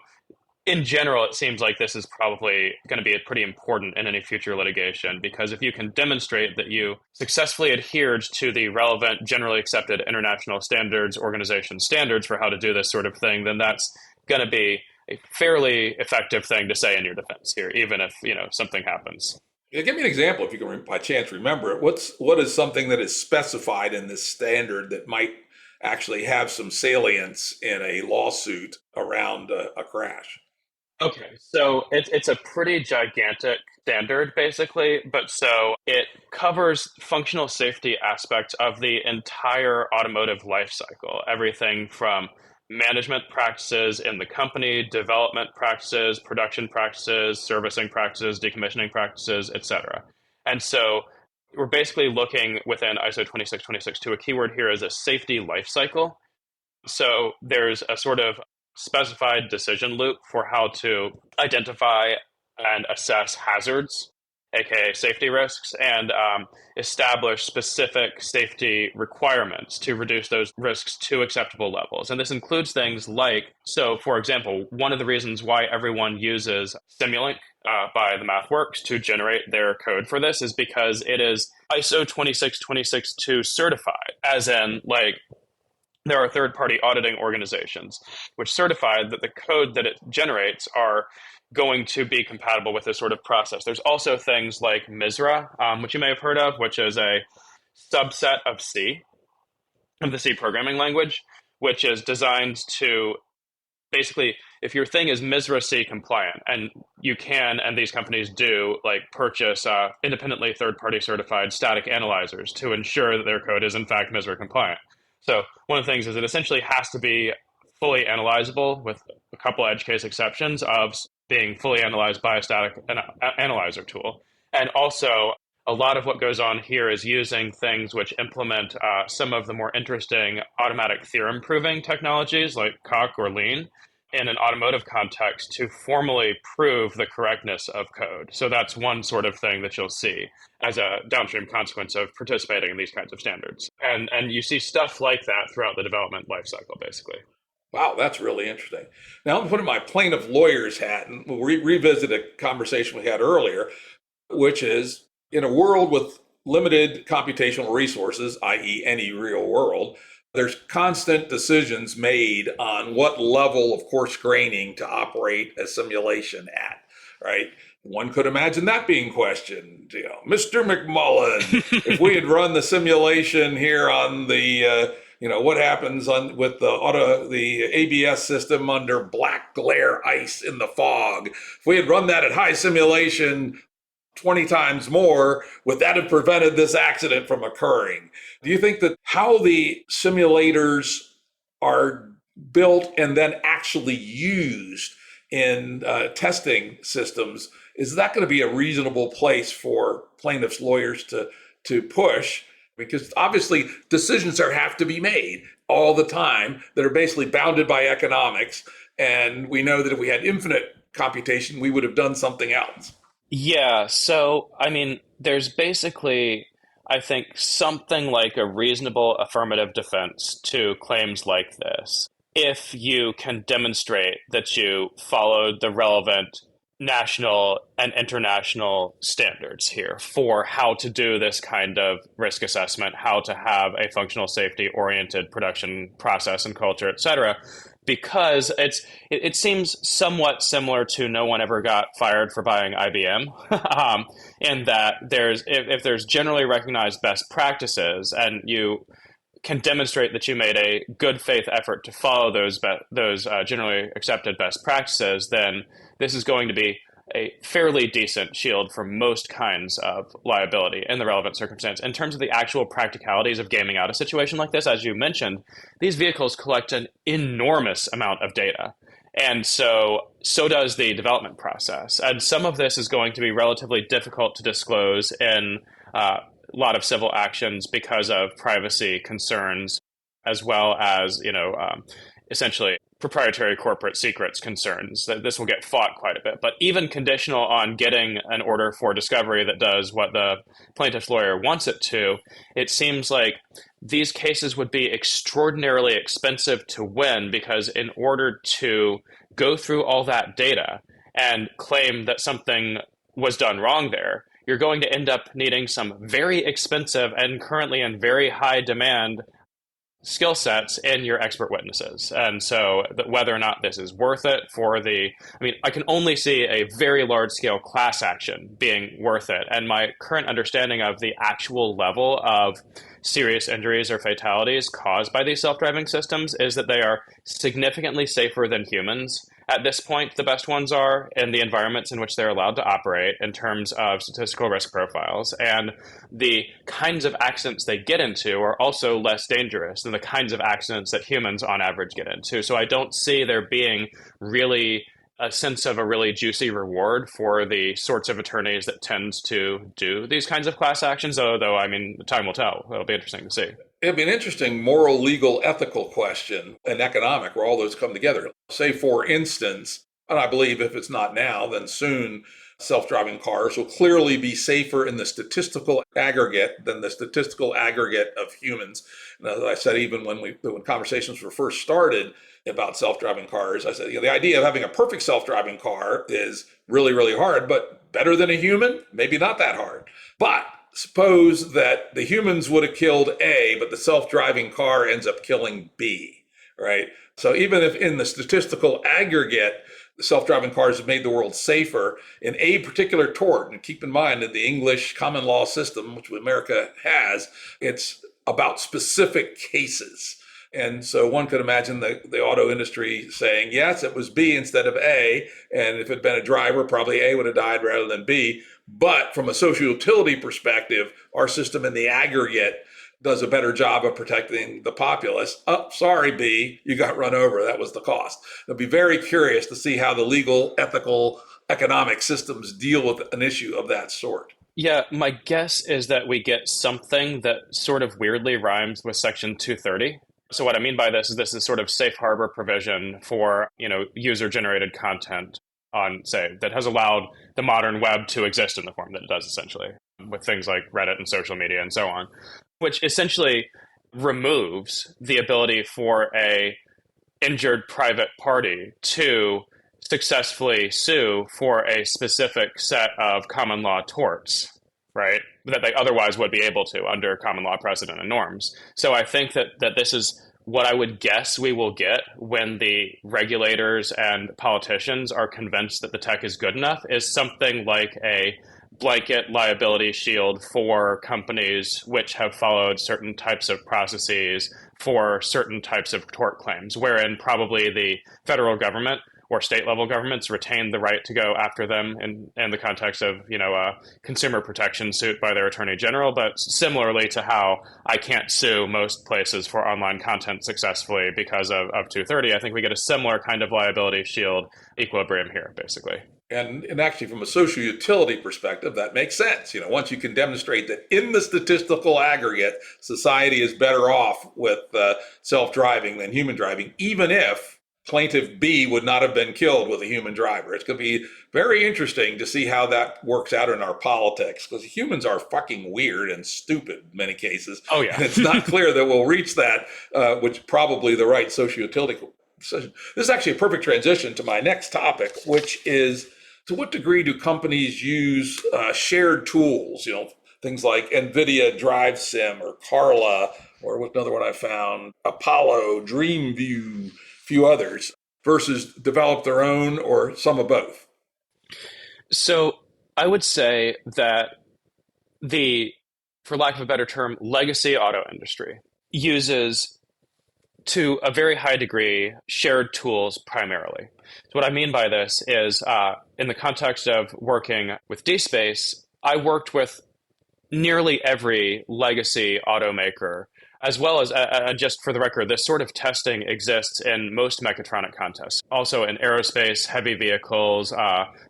S2: in general, it seems like this is probably going to be pretty important in any future litigation, because if you can demonstrate that you successfully adhered to the relevant, generally accepted international standards, organization standards for how to do this sort of thing, then that's going to be a fairly effective thing to say in your defense here, even if, something happens.
S1: Yeah, give me an example, if you can by chance remember it. What is something that is specified in this standard that might actually have some salience in a lawsuit around a crash?
S2: Okay, so it's a pretty gigantic standard, basically, but so it covers functional safety aspects of the entire automotive life cycle, everything from management practices in the company, development practices, production practices, servicing practices, decommissioning practices, etc. And so we're basically looking within ISO 26262. A keyword here is a safety life cycle. So there's a sort of specified decision loop for how to identify and assess hazards aka safety risks, and establish specific safety requirements to reduce those risks to acceptable levels. And this includes things like, so for example, one of the reasons why everyone uses Simulink by the MathWorks to generate their code for this is because it is ISO 26262 certified, as in, like, there are third-party auditing organizations which certify that the code that it generates are going to be compatible with this sort of process. There's also things like MISRA, which you may have heard of, which is a subset of C, of the C programming language, which is designed to basically, if your thing is MISRA C compliant, and you can, and these companies do, like, purchase independently third-party certified static analyzers to ensure that their code is in fact MISRA compliant. So one of the things is it essentially has to be fully analyzable, with a couple edge case exceptions of being fully analyzed by a static analyzer tool. And also, a lot of what goes on here is using things which implement some of the more interesting automatic theorem proving technologies like Coq or Lean in an automotive context to formally prove the correctness of code. So that's one sort of thing that you'll see as a downstream consequence of participating in these kinds of standards. And you see stuff like that throughout the development lifecycle, basically.
S1: Wow, that's really interesting. Now I'm putting my plaintiff lawyer's hat and we'll revisit a conversation we had earlier, which is in a world with limited computational resources, i.e. any real world, there's constant decisions made on what level of coarse graining to operate a simulation at, right? One could imagine that being questioned. Mr. McMullen, if we had run the simulation here on the what happens with the ABS system under black glare ice in the fog. If we had run that at high simulation 20 times more, would that have prevented this accident from occurring? Do you think that how the simulators are built and then actually used in testing systems, is that going to be a reasonable place for plaintiffs' lawyers to push? Because obviously decisions have to be made all the time that are basically bounded by economics. And we know that if we had infinite computation, we would have done something else.
S2: Yeah, so I mean, there's basically, I think, something like a reasonable affirmative defense to claims like this if you can demonstrate that you followed the relevant national and international standards here for how to do this kind of risk assessment, how to have a functional safety oriented production process and culture, et cetera, because it seems somewhat similar to no one ever got fired for buying IBM, in that if there's generally recognized best practices and you can demonstrate that you made a good faith effort to follow those generally accepted best practices, then this is going to be a fairly decent shield for most kinds of liability in the relevant circumstance. In terms of the actual practicalities of gaming out a situation like this, as you mentioned, these vehicles collect an enormous amount of data. And so does the development process. And some of this is going to be relatively difficult to disclose in a lot of civil actions because of privacy concerns, as well as, essentially proprietary corporate secrets concerns. That this will get fought quite a bit. But even conditional on getting an order for discovery that does what the plaintiff's lawyer wants it to, it seems like these cases would be extraordinarily expensive to win, because in order to go through all that data and claim that something was done wrong there, you're going to end up needing some very expensive and currently in very high demand skill sets in your expert witnesses. And so whether or not this is worth it I can only see a very large scale class action being worth it. And my current understanding of the actual level of serious injuries or fatalities caused by these self-driving systems is that they are significantly safer than humans. At this point, the best ones are in the environments in which they're allowed to operate in terms of statistical risk profiles. And the kinds of accidents they get into are also less dangerous than the kinds of accidents that humans on average get into. So I don't see there being really a sense of a really juicy reward for the sorts of attorneys that tend to do these kinds of class actions, though time will tell. It'll be interesting to see.
S1: It'd be an interesting moral, legal, ethical question and economic where all those come together. Say, for instance, and I believe if it's not now, then soon, self-driving cars will clearly be safer in the statistical aggregate than the statistical aggregate of humans. And as I said, even when conversations were first started about self-driving cars, I said, the idea of having a perfect self-driving car is really, really hard, but better than a human, maybe not that hard. But suppose that the humans would have killed A, but the self-driving car ends up killing B, right? So even if in the statistical aggregate, the self-driving cars have made the world safer in a particular tort, and keep in mind that the English common law system, which America has, it's about specific cases. And so one could imagine the auto industry saying, yes, it was B instead of A. And if it had been a driver, probably A would have died rather than B. But from a social utility perspective, our system in the aggregate does a better job of protecting the populace. Oh, sorry, B, you got run over. That was the cost. I'd be very curious to see how the legal, ethical, economic systems deal with an issue of that sort.
S2: Yeah, my guess is that we get something that sort of weirdly rhymes with Section 230. So what I mean by this is sort of safe harbor provision for, user-generated content on, say, that has allowed the modern web to exist in the form that it does, essentially, with things like Reddit and social media and so on, which essentially removes the ability for a injured private party to successfully sue for a specific set of common law torts, right? That they otherwise would be able to under common law precedent and norms. So I think that this is what I would guess we will get when the regulators and politicians are convinced that the tech is good enough is something like a blanket liability shield for companies which have followed certain types of processes for certain types of tort claims, wherein probably the federal government or state level governments retain the right to go after them in the context of, a consumer protection suit by their attorney general. But similarly to how I can't sue most places for online content successfully because of 230, I think we get a similar kind of liability shield equilibrium here, basically.
S1: And actually, from a social utility perspective, that makes sense. Once you can demonstrate that in the statistical aggregate, society is better off with self-driving than human driving, even if plaintiff B would not have been killed with a human driver. It's going to be very interesting to see how that works out in our politics, because humans are fucking weird and stupid in many cases.
S2: Oh, yeah.
S1: And it's not clear that we'll reach that, which probably the right social utility decision. This is actually a perfect transition to my next topic, which is, to what degree do companies use shared tools, things like NVIDIA Drive Sim or Carla, or what's another one I found, Apollo, Dreamview, few others, versus develop their own or some of both?
S2: So I would say that for lack of a better term, legacy auto industry uses, to a very high degree, shared tools primarily. So what I mean by this is, in the context of working with DSpace, I worked with nearly every legacy automaker, as well as, just for the record, this sort of testing exists in most mechatronic contests. Also in aerospace, heavy vehicles,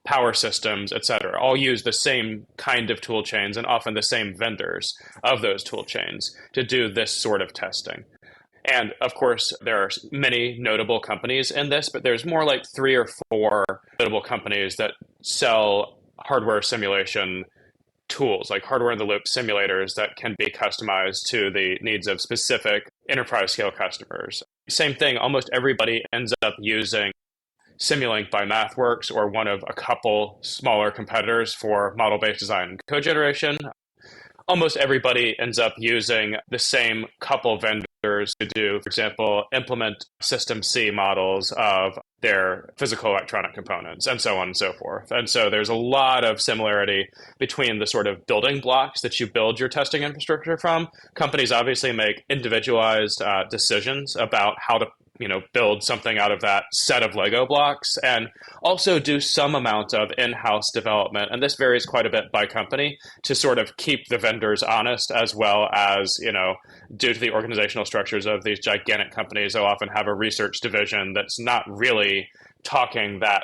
S2: power systems, etc. All use the same kind of tool chains and often the same vendors of those tool chains to do this sort of testing. And of course, there are many notable companies in this, but there's more like 3 or 4 notable companies that sell hardware simulation tools, like hardware-in-the-loop simulators that can be customized to the needs of specific enterprise-scale customers. Same thing, almost everybody ends up using Simulink by MathWorks or one of a couple smaller competitors for model-based design and code generation. Almost everybody ends up using the same couple vendors to do, for example, implement System C models of their physical electronic components, and so on and so forth. And so there's a lot of similarity between the sort of building blocks that you build your testing infrastructure from. Companies obviously make individualized decisions about how to build something out of that set of Lego blocks, and also do some amount of in-house development. And this varies quite a bit by company to sort of keep the vendors honest, as well as, due to the organizational structures of these gigantic companies, they'll often have a research division that's not really talking that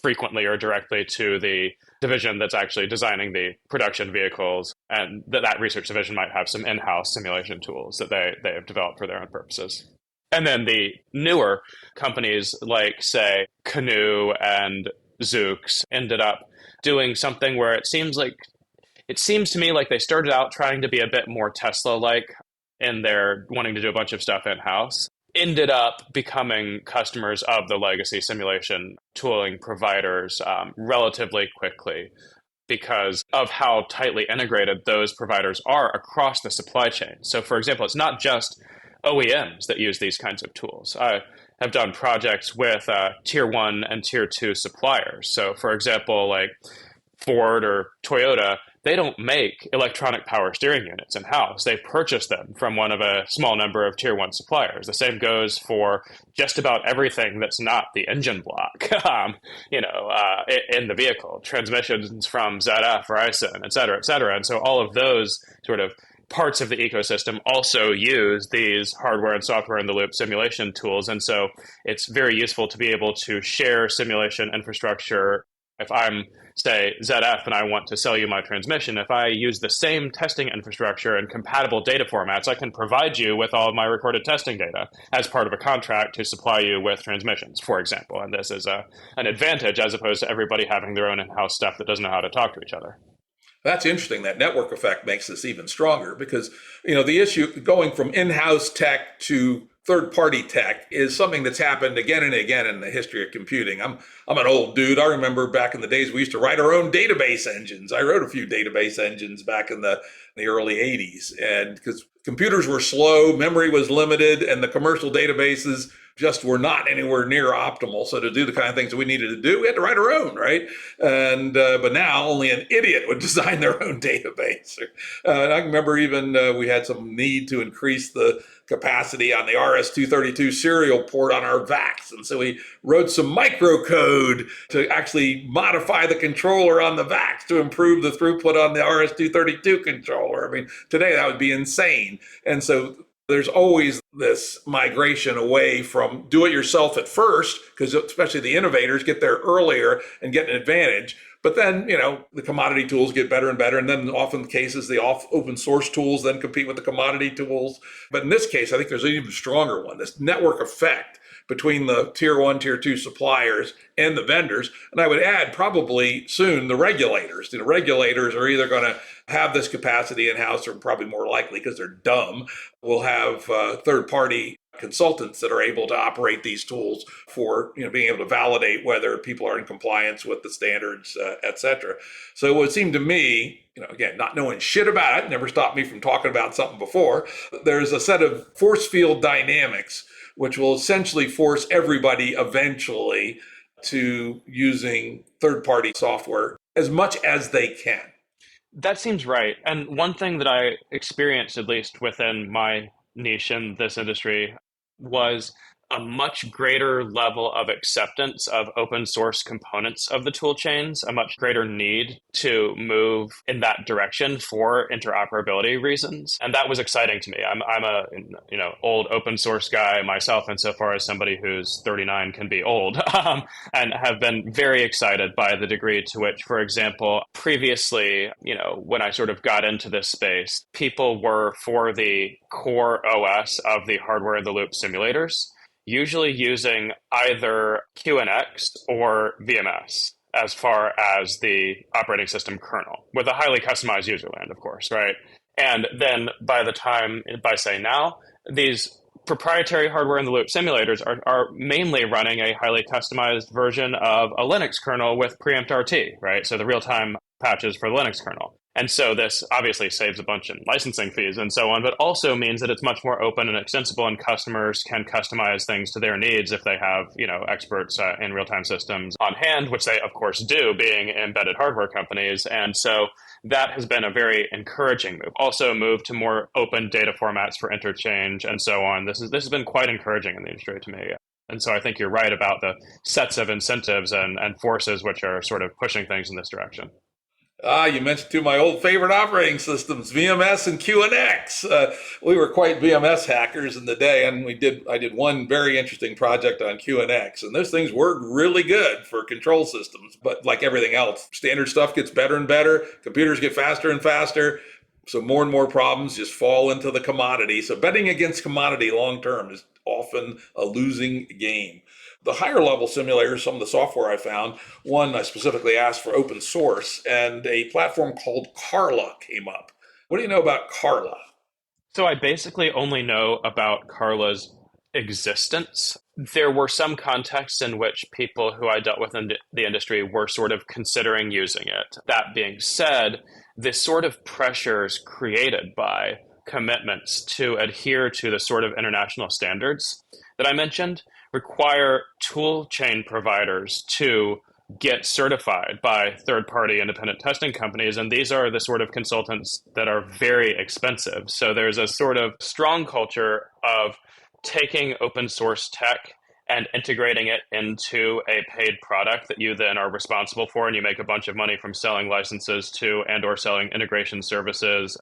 S2: frequently or directly to the division that's actually designing the production vehicles. And that research division might have some in-house simulation tools that they have developed for their own purposes. And then the newer companies like, say, Canoe and Zoox ended up doing something where it seems to me like they started out trying to be a bit more Tesla-like in their wanting to do a bunch of stuff in-house, ended up becoming customers of the legacy simulation tooling providers relatively quickly because of how tightly integrated those providers are across the supply chain. So, for example, it's not just OEMs that use these kinds of tools. I have done projects with tier one and tier two suppliers. So, for example, like Ford or Toyota, they don't make electronic power steering units in-house. They purchase them from one of a small number of tier one suppliers. The same goes for just about everything that's not the engine block, in the vehicle. Transmissions from ZF or Ison, et cetera, et cetera. And so all of those sort of parts of the ecosystem also use these hardware and software in the loop simulation tools. And so it's very useful to be able to share simulation infrastructure. If I'm, say, ZF and I want to sell you my transmission, if I use the same testing infrastructure and compatible data formats, I can provide you with all of my recorded testing data as part of a contract to supply you with transmissions, for example. And this is an advantage as opposed to everybody having their own in-house stuff that doesn't know how to talk to each other.
S1: That's interesting. That network effect makes this even stronger because, the issue going from in-house tech to third-party tech is something that's happened again and again in the history of computing. I'm an old dude. I remember back in the days we used to write our own database engines. I wrote a few database engines back in the early 80s, and because computers were slow, memory was limited, and the commercial databases just were not anywhere near optimal. So to do the kind of things that we needed to do, we had to write our own, right? And but now only an idiot would design their own database. And I remember even we had some need to increase the capacity on the RS-232 serial port on our VAX. And so we wrote some microcode to actually modify the controller on the VAX to improve the throughput on the RS-232 controller. I mean, today that would be insane. And so there's always this migration away from do it yourself at first, because especially the innovators get there earlier and get an advantage. But then, the commodity tools get better and better. And then often the cases, the open source tools then compete with the commodity tools. But in this case, I think there's an even stronger one, this network effect between the tier one, tier two suppliers and the vendors. And I would add probably soon the regulators. The regulators are either going to have this capacity in-house, or probably more likely because they're dumb, will have third-party consultants that are able to operate these tools for being able to validate whether people are in compliance with the standards, et cetera. So it would seem to me, again, not knowing shit about it, never stopped me from talking about something before, there's a set of force field dynamics which will essentially force everybody eventually to using third-party software as much as they can.
S2: That seems right. And one thing that I experienced, at least within my niche in this industry, was a much greater level of acceptance of open source components of the tool chains, a much greater need to move in that direction for interoperability reasons. And that was exciting to me. I'm a old open source guy myself, insofar as somebody who's 39 can be old, and have been very excited by the degree to which, for example, previously, when I sort of got into this space, people were for the core OS of the hardware in the loop simulators, usually using either QNX or VMS as far as the operating system kernel, with a highly customized userland, of course, right? And then by say now, these proprietary hardware in the loop simulators are mainly running a highly customized version of a Linux kernel with preempt RT, right? So the real-time patches for the Linux kernel. And so this obviously saves a bunch in licensing fees and so on, but also means that it's much more open and extensible, and customers can customize things to their needs if they have, experts in real-time systems on hand, which they, of course, do, being embedded hardware companies. And so that has been a very encouraging move. Also move to more open data formats for interchange and so on. This has been quite encouraging in the industry to me. And so I think you're right about the sets of incentives and forces which are sort of pushing things in this direction.
S1: You mentioned two of my old favorite operating systems, VMS and QNX. We were quite VMS hackers in the day, and I did one very interesting project on QNX, and those things work really good for control systems. But like everything else, standard stuff gets better and better. Computers get faster and faster. So more and more problems just fall into the commodity. So betting against commodity long term is often a losing game. The higher level simulators, some of the software I found, one I specifically asked for open source, and a platform called Carla came up. What do you know about Carla?
S2: So I basically only know about Carla's existence. There were some contexts in which people who I dealt with in the industry were sort of considering using it. That being said, the sort of pressures created by commitments to adhere to the sort of international standards that I mentioned require tool chain providers to get certified by third-party independent testing companies, and these are the sort of consultants that are very expensive. So there's a sort of strong culture of taking open source tech and integrating it into a paid product that you then are responsible for, and you make a bunch of money from selling licenses to and or selling integration services,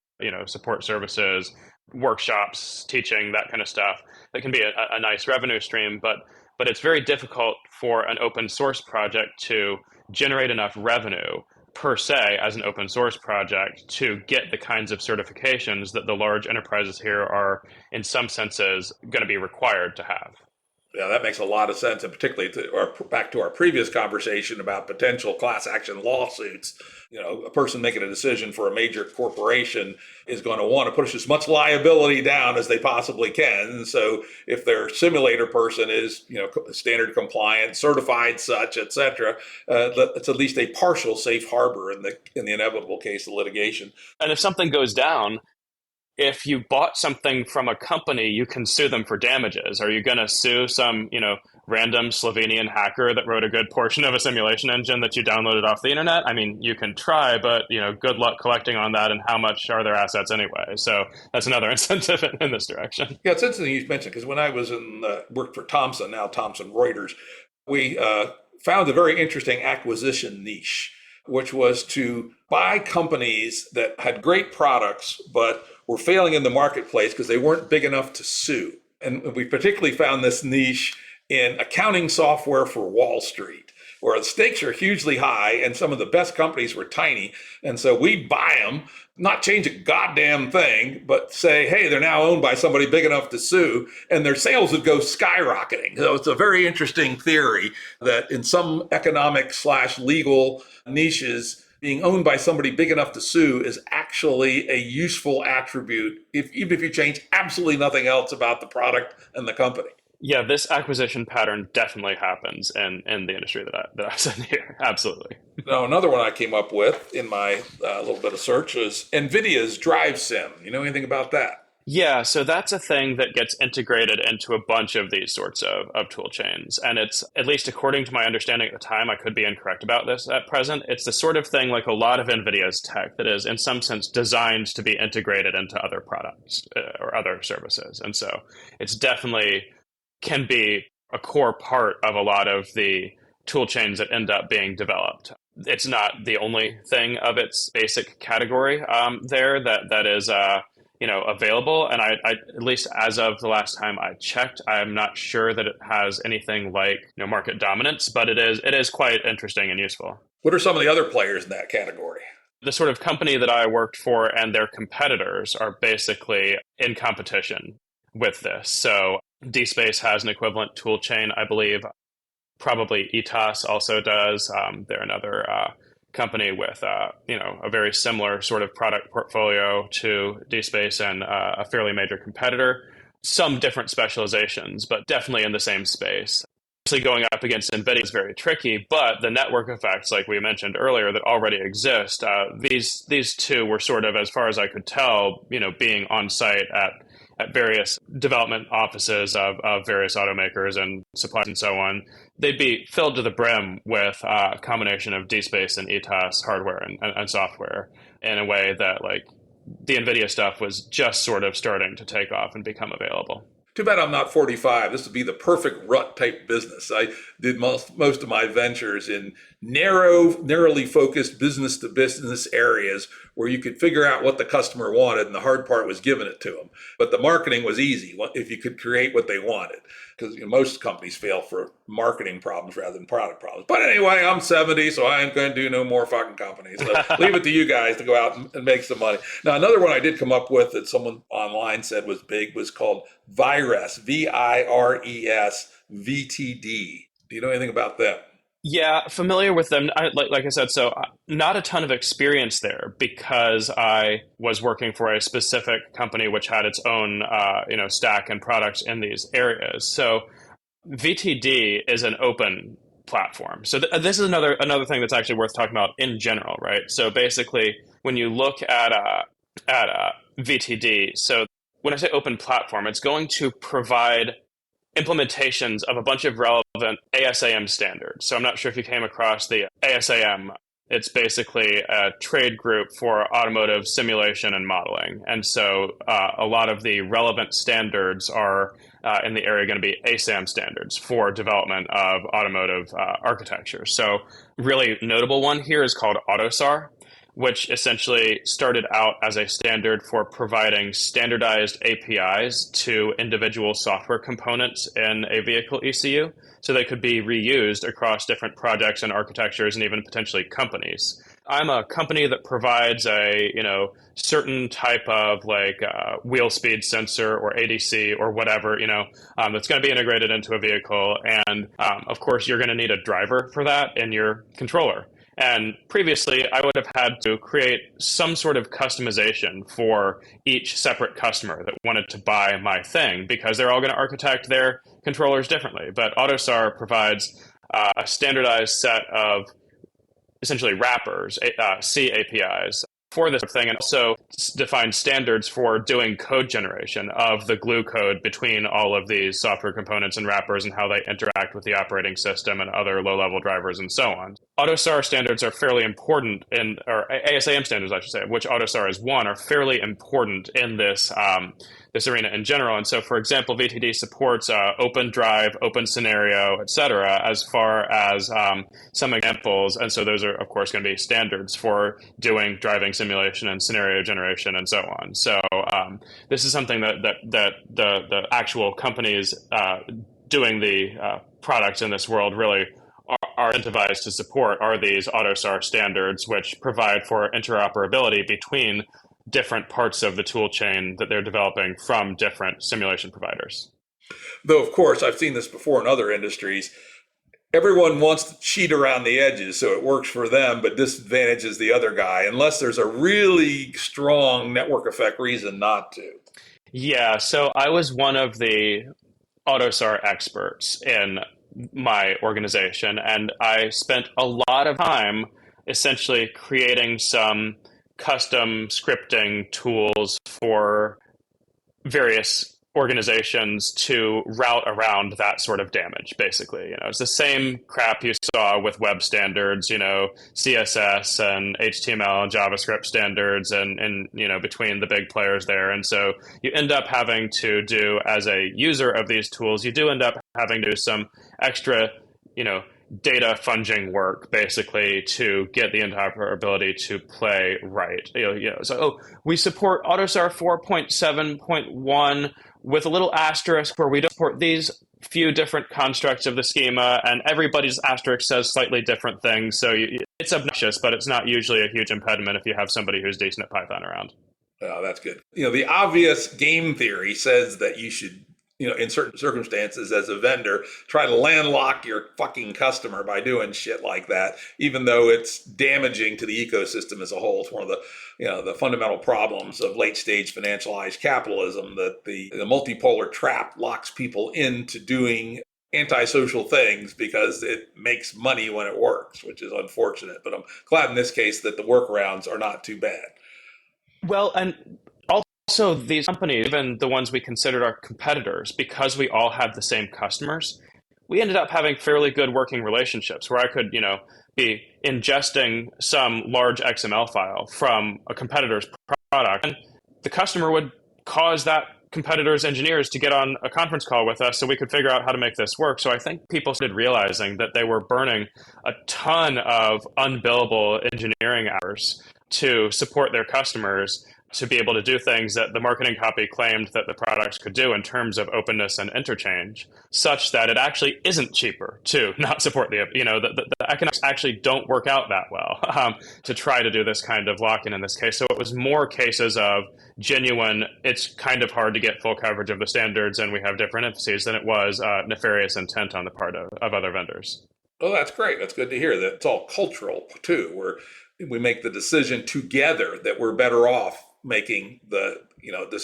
S2: support services, workshops, teaching, that kind of stuff. That can be a nice revenue stream, but it's very difficult for an open source project to generate enough revenue per se as an open source project to get the kinds of certifications that the large enterprises here are in some senses going to be required to have.
S1: Yeah, that makes a lot of sense, and particularly back to our previous conversation about potential class action lawsuits. A person making a decision for a major corporation is going to want to push as much liability down as they possibly can. So if their simulator person is, standard compliant, certified such, etc., it's at least a partial safe harbor in the inevitable case of litigation.
S2: And if something goes down, if you bought something from a company, you can sue them for damages. Are you going to sue some, random Slovenian hacker that wrote a good portion of a simulation engine that you downloaded off the internet? I mean, you can try, but, good luck collecting on that, and how much are their assets anyway? So that's another incentive in this direction.
S1: Yeah, it's interesting you mentioned, because when I was worked for Thomson, now Thomson Reuters, we found a very interesting acquisition niche, which was to buy companies that had great products, but were failing in the marketplace because they weren't big enough to sue. And we particularly found this niche in accounting software for Wall Street, where the stakes are hugely high and some of the best companies were tiny. And so we'd buy them, not change a goddamn thing, but say, hey, they're now owned by somebody big enough to sue, and their sales would go skyrocketing. So it's a very interesting theory that in some economic/legal niches, being owned by somebody big enough to sue is actually a useful attribute, even if you change absolutely nothing else about the product and the company.
S2: Yeah, this acquisition pattern definitely happens in the industry that I was in here. Absolutely.
S1: Now, another one I came up with in my little bit of search is NVIDIA's Drive Sim. You know anything about that?
S2: Yeah, so that's a thing that gets integrated into a bunch of these sorts of tool chains. And it's, at least according to my understanding at the time, I could be incorrect about this at present, it's the sort of thing like a lot of NVIDIA's tech that is in some sense designed to be integrated into other products or other services. And so it's definitely can be a core part of a lot of the tool chains that end up being developed. It's not the only thing of its basic category there that is available. And I at least as of the last time I checked, I'm not sure that it has anything like market dominance, but it is quite interesting and useful.
S1: What are some of the other players in that category?
S2: The sort of company that I worked for and their competitors are basically in competition with this. So DSpace has an equivalent tool chain, I believe. Probably ETAS also does. They're another company with a very similar sort of product portfolio to DSpace and a fairly major competitor. Some different specializations, but definitely in the same space. Obviously, going up against NVIDIA is very tricky, but the network effects, like we mentioned earlier, that already exist, these two were sort of, as far as I could tell, being on site at various development offices of various automakers and suppliers and so on. They'd be filled to the brim with a combination of DSpace and ETAS hardware and software in a way that like the NVIDIA stuff was just sort of starting to take off and become available.
S1: Too bad I'm not 45. This would be the perfect rut type business. I did most of my ventures in narrowly focused business to business areas where you could figure out what the customer wanted, and the hard part was giving it to them. But the marketing was easy if you could create what they wanted, because most companies fail for marketing problems rather than product problems. But anyway, I'm 70, so I ain't going to do no more fucking companies. So leave it to you guys to go out and make some money. Now, another one I did come up with that someone online said was big was called Vires, VIRES, VTD. Do you know anything about that?
S2: Yeah, familiar with them. Like I said, so not a ton of experience there because I was working for a specific company which had its own, stack and products in these areas. So VTD is an open platform. So this is another thing that's actually worth talking about in general, right? So basically, when you look at VTD, so when I say open platform, it's going to provide implementations of a bunch of relevant ASAM standards. So I'm not sure if you came across the ASAM. It's basically a trade group for automotive simulation and modeling. And so a lot of the relevant standards are in the area going to be ASAM standards for development of automotive architecture. So really notable one here is called AUTOSAR, which essentially started out as a standard for providing standardized APIs to individual software components in a vehicle ECU, so they could be reused across different projects and architectures and even potentially companies. I'm a company that provides a certain type of wheel speed sensor or ADC or whatever that's going to be integrated into a vehicle, and of course you're going to need a driver for that in your controller. And previously, I would have had to create some sort of customization for each separate customer that wanted to buy my thing because they're all going to architect their controllers differently. But AUTOSAR provides a standardized set of essentially wrappers, C APIs for this thing, and also define standards for doing code generation of the glue code between all of these software components and wrappers and how they interact with the operating system and other low-level drivers and so on. AUTOSAR standards are fairly important or ASAM standards, I should say, of which AUTOSAR is one, are fairly important in this arena in general. And so, for example, VTD supports open drive, open scenario, et cetera, as far as some examples. And so those are, of course, going to be standards for doing driving simulation and scenario generation and so on. So this is something that the actual companies doing the products in this world really are incentivized to support are these AUTOSAR standards, which provide for interoperability between different parts of the tool chain that they're developing from different simulation providers.
S1: Though, of course, I've seen this before in other industries. Everyone wants to cheat around the edges so it works for them, but disadvantages the other guy, unless there's a really strong network effect reason not to.
S2: Yeah, so I was one of the AUTOSAR experts in my organization, and I spent a lot of time essentially creating some custom scripting tools for various organizations to route around that sort of damage, basically. It's the same crap you saw with web standards, CSS and HTML and JavaScript standards and between the big players there. And so you end up having to do, as a user of these tools, you do end up having to do some extra, data funging work basically to get the interoperability to play right. So we support AUTOSAR 4.7.1 with a little asterisk where we don't support these few different constructs of the schema, and everybody's asterisk says slightly different things. So it's obnoxious, but it's not usually a huge impediment if you have somebody who's decent at Python around.
S1: Oh, that's good. The obvious game theory says that you should, in certain circumstances as a vendor, try to landlock your fucking customer by doing shit like that, even though it's damaging to the ecosystem as a whole. It's one of the fundamental problems of late stage financialized capitalism, that the multipolar trap locks people into doing antisocial things because it makes money when it works, which is unfortunate. But I'm glad in this case that the workarounds are not too bad.
S2: Well, and also these companies, even the ones we considered our competitors, because we all had the same customers, we ended up having fairly good working relationships where I could, be ingesting some large XML file from a competitor's product, and the customer would cause that competitors' engineers to get on a conference call with us so we could figure out how to make this work. So I think people started realizing that they were burning a ton of unbillable engineering hours to support their customers to be able to do things that the marketing copy claimed that the products could do in terms of openness and interchange, such that it actually isn't cheaper to not support the economics actually don't work out that well to try to do this kind of lock-in this case. So it was more cases of genuine, it's kind of hard to get full coverage of the standards and we have different emphases than it was nefarious intent on the part of other vendors.
S1: Oh, that's great. That's good to hear. That it's all cultural too, where we make the decision together that we're better off making this.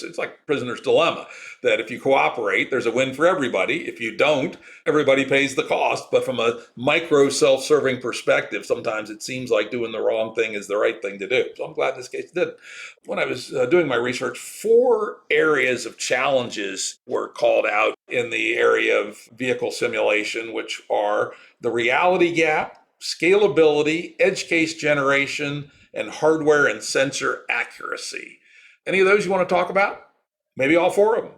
S1: It's like prisoner's dilemma, that if you cooperate, there's a win for everybody. If you don't, everybody pays the cost. But from a micro self-serving perspective, sometimes it seems like doing the wrong thing is the right thing to do. So I'm glad in this case it did. When I was doing my research, 4 areas of challenges were called out in the area of vehicle simulation, which are the reality gap, scalability, edge case generation, and hardware and sensor accuracy. Any of those you want to talk about? Maybe all 4 of them.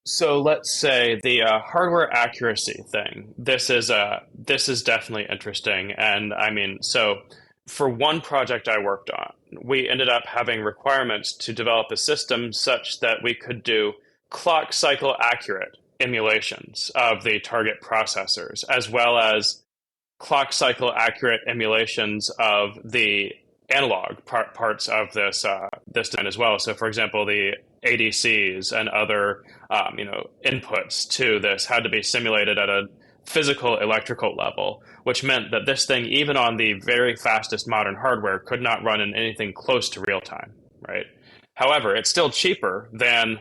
S2: So let's say the hardware accuracy thing. This is definitely interesting, and I mean, so for one project I worked on, we ended up having requirements to develop a system such that we could do clock cycle accurate emulations of the target processors, as well as clock cycle accurate emulations of the analog parts of this design as well. So, for example, the ADCs and other inputs to this had to be simulated at a physical electrical level, which meant that this thing, even on the very fastest modern hardware, could not run in anything close to real time, right? However, it's still cheaper than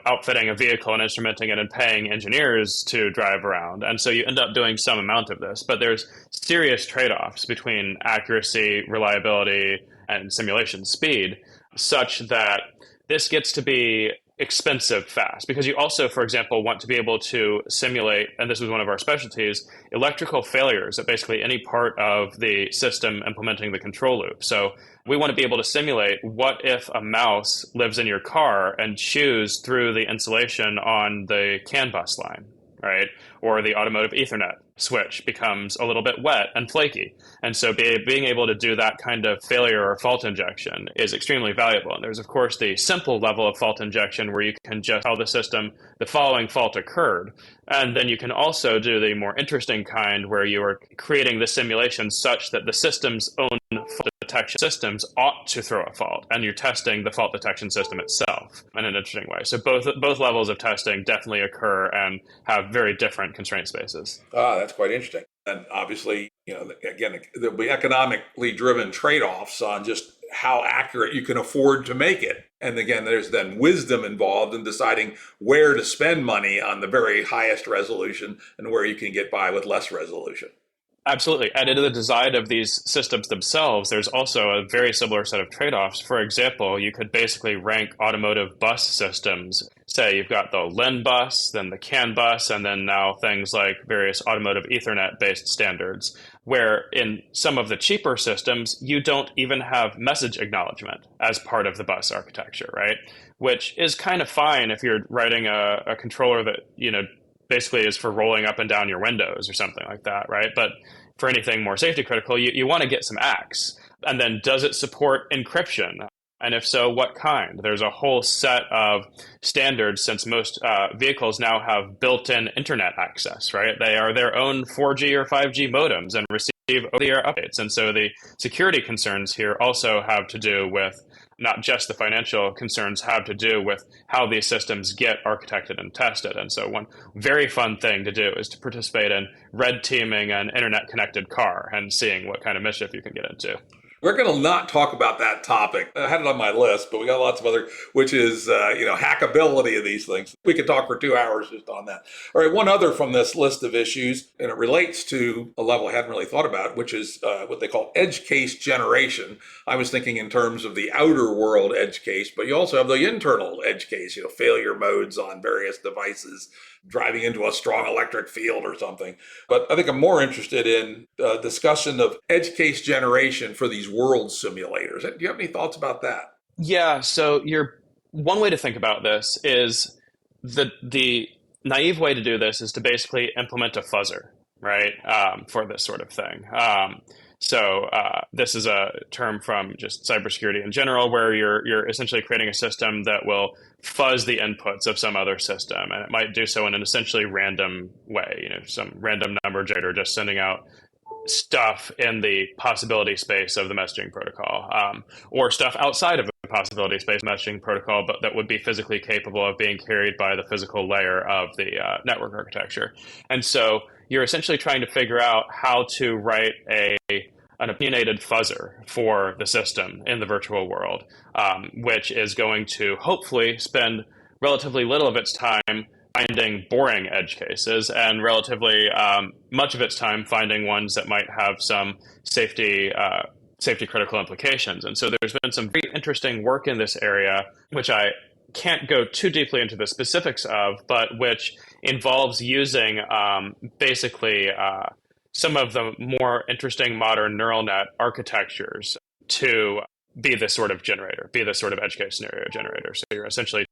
S2: outfitting a vehicle and instrumenting it and paying engineers to drive around. And so you end up doing some amount of this, but there's serious trade-offs between accuracy, reliability, and simulation speed, such that this gets to be expensive fast, because you also, for example, want to be able to simulate, and this was one of our specialties, electrical failures at basically any part of the system implementing the control loop. So we want to be able to simulate what if a mouse lives in your car and chews through the insulation on the CAN bus line, right? Or the automotive Ethernet switch becomes a little bit wet and flaky. And so being able to do that kind of failure or fault injection is extremely valuable. And there's, of course, the simple level of fault injection where you can just tell the system the following fault occurred. And then you can also do the more interesting kind where you are creating the simulation such that the system's own fault detection systems ought to throw a fault, and you're testing the fault detection system itself in an interesting way. So both levels of testing definitely occur and have very different constraint spaces.
S1: That's quite interesting. And obviously, again, there'll be economically driven trade-offs on just how accurate you can afford to make it. And again, there's then wisdom involved in deciding where to spend money on the very highest resolution and where you can get by with less resolution.
S2: Absolutely. And in the design of these systems themselves, there's also a very similar set of trade-offs. For example, you could basically rank automotive bus systems. Say you've got the LIN bus, then the CAN bus, and then now things like various automotive Ethernet-based standards, where in some of the cheaper systems, you don't even have message acknowledgement as part of the bus architecture, right? Which is kind of fine if you're writing a controller that, basically is for rolling up and down your windows or something like that, right? But for anything more safety critical, you want to get some acts. And then does it support encryption? And if so, what kind? There's a whole set of standards since most vehicles now have built-in internet access, right? They are their own 4G or 5G modems and receive over-the-air updates. And so the security concerns here also have to do with not just the financial concerns, have to do with how these systems get architected and tested. And so one very fun thing to do is to participate in red teaming an internet connected car and seeing what kind of mischief you can get into.
S1: We're going to not talk about that topic. I had it on my list, but we got lots of other, which is, hackability of these things. We could talk for 2 hours just on that. All right, one other from this list of issues, and it relates to a level I hadn't really thought about, which is what they call edge case generation. I was thinking in terms of the outer world edge case, but you also have the internal edge case, failure modes on various devices, driving into a strong electric field or something. But I think I'm more interested in discussion of edge case generation for these world simulators. Do you have any thoughts about that?
S2: Yeah, so one way to think about this is the naive way to do this is to basically implement a fuzzer, right, for this sort of thing. This is a term from just cybersecurity in general, where you're essentially creating a system that will fuzz the inputs of some other system, and it might do so in an essentially random way. Some random number generator just sending out stuff in the possibility space of the messaging protocol, or stuff outside of the possibility space messaging protocol, but that would be physically capable of being carried by the physical layer of the network architecture. And so you're essentially trying to figure out how to write an opinionated fuzzer for the system in the virtual world, which is going to hopefully spend relatively little of its time finding boring edge cases and relatively much of its time finding ones that might have some safety critical implications. And so there's been some very interesting work in this area, which I can't go too deeply into the specifics of, but which involves using basically some of the more interesting modern neural net architectures to be this sort of generator, be this sort of edge case scenario generator. So you're essentially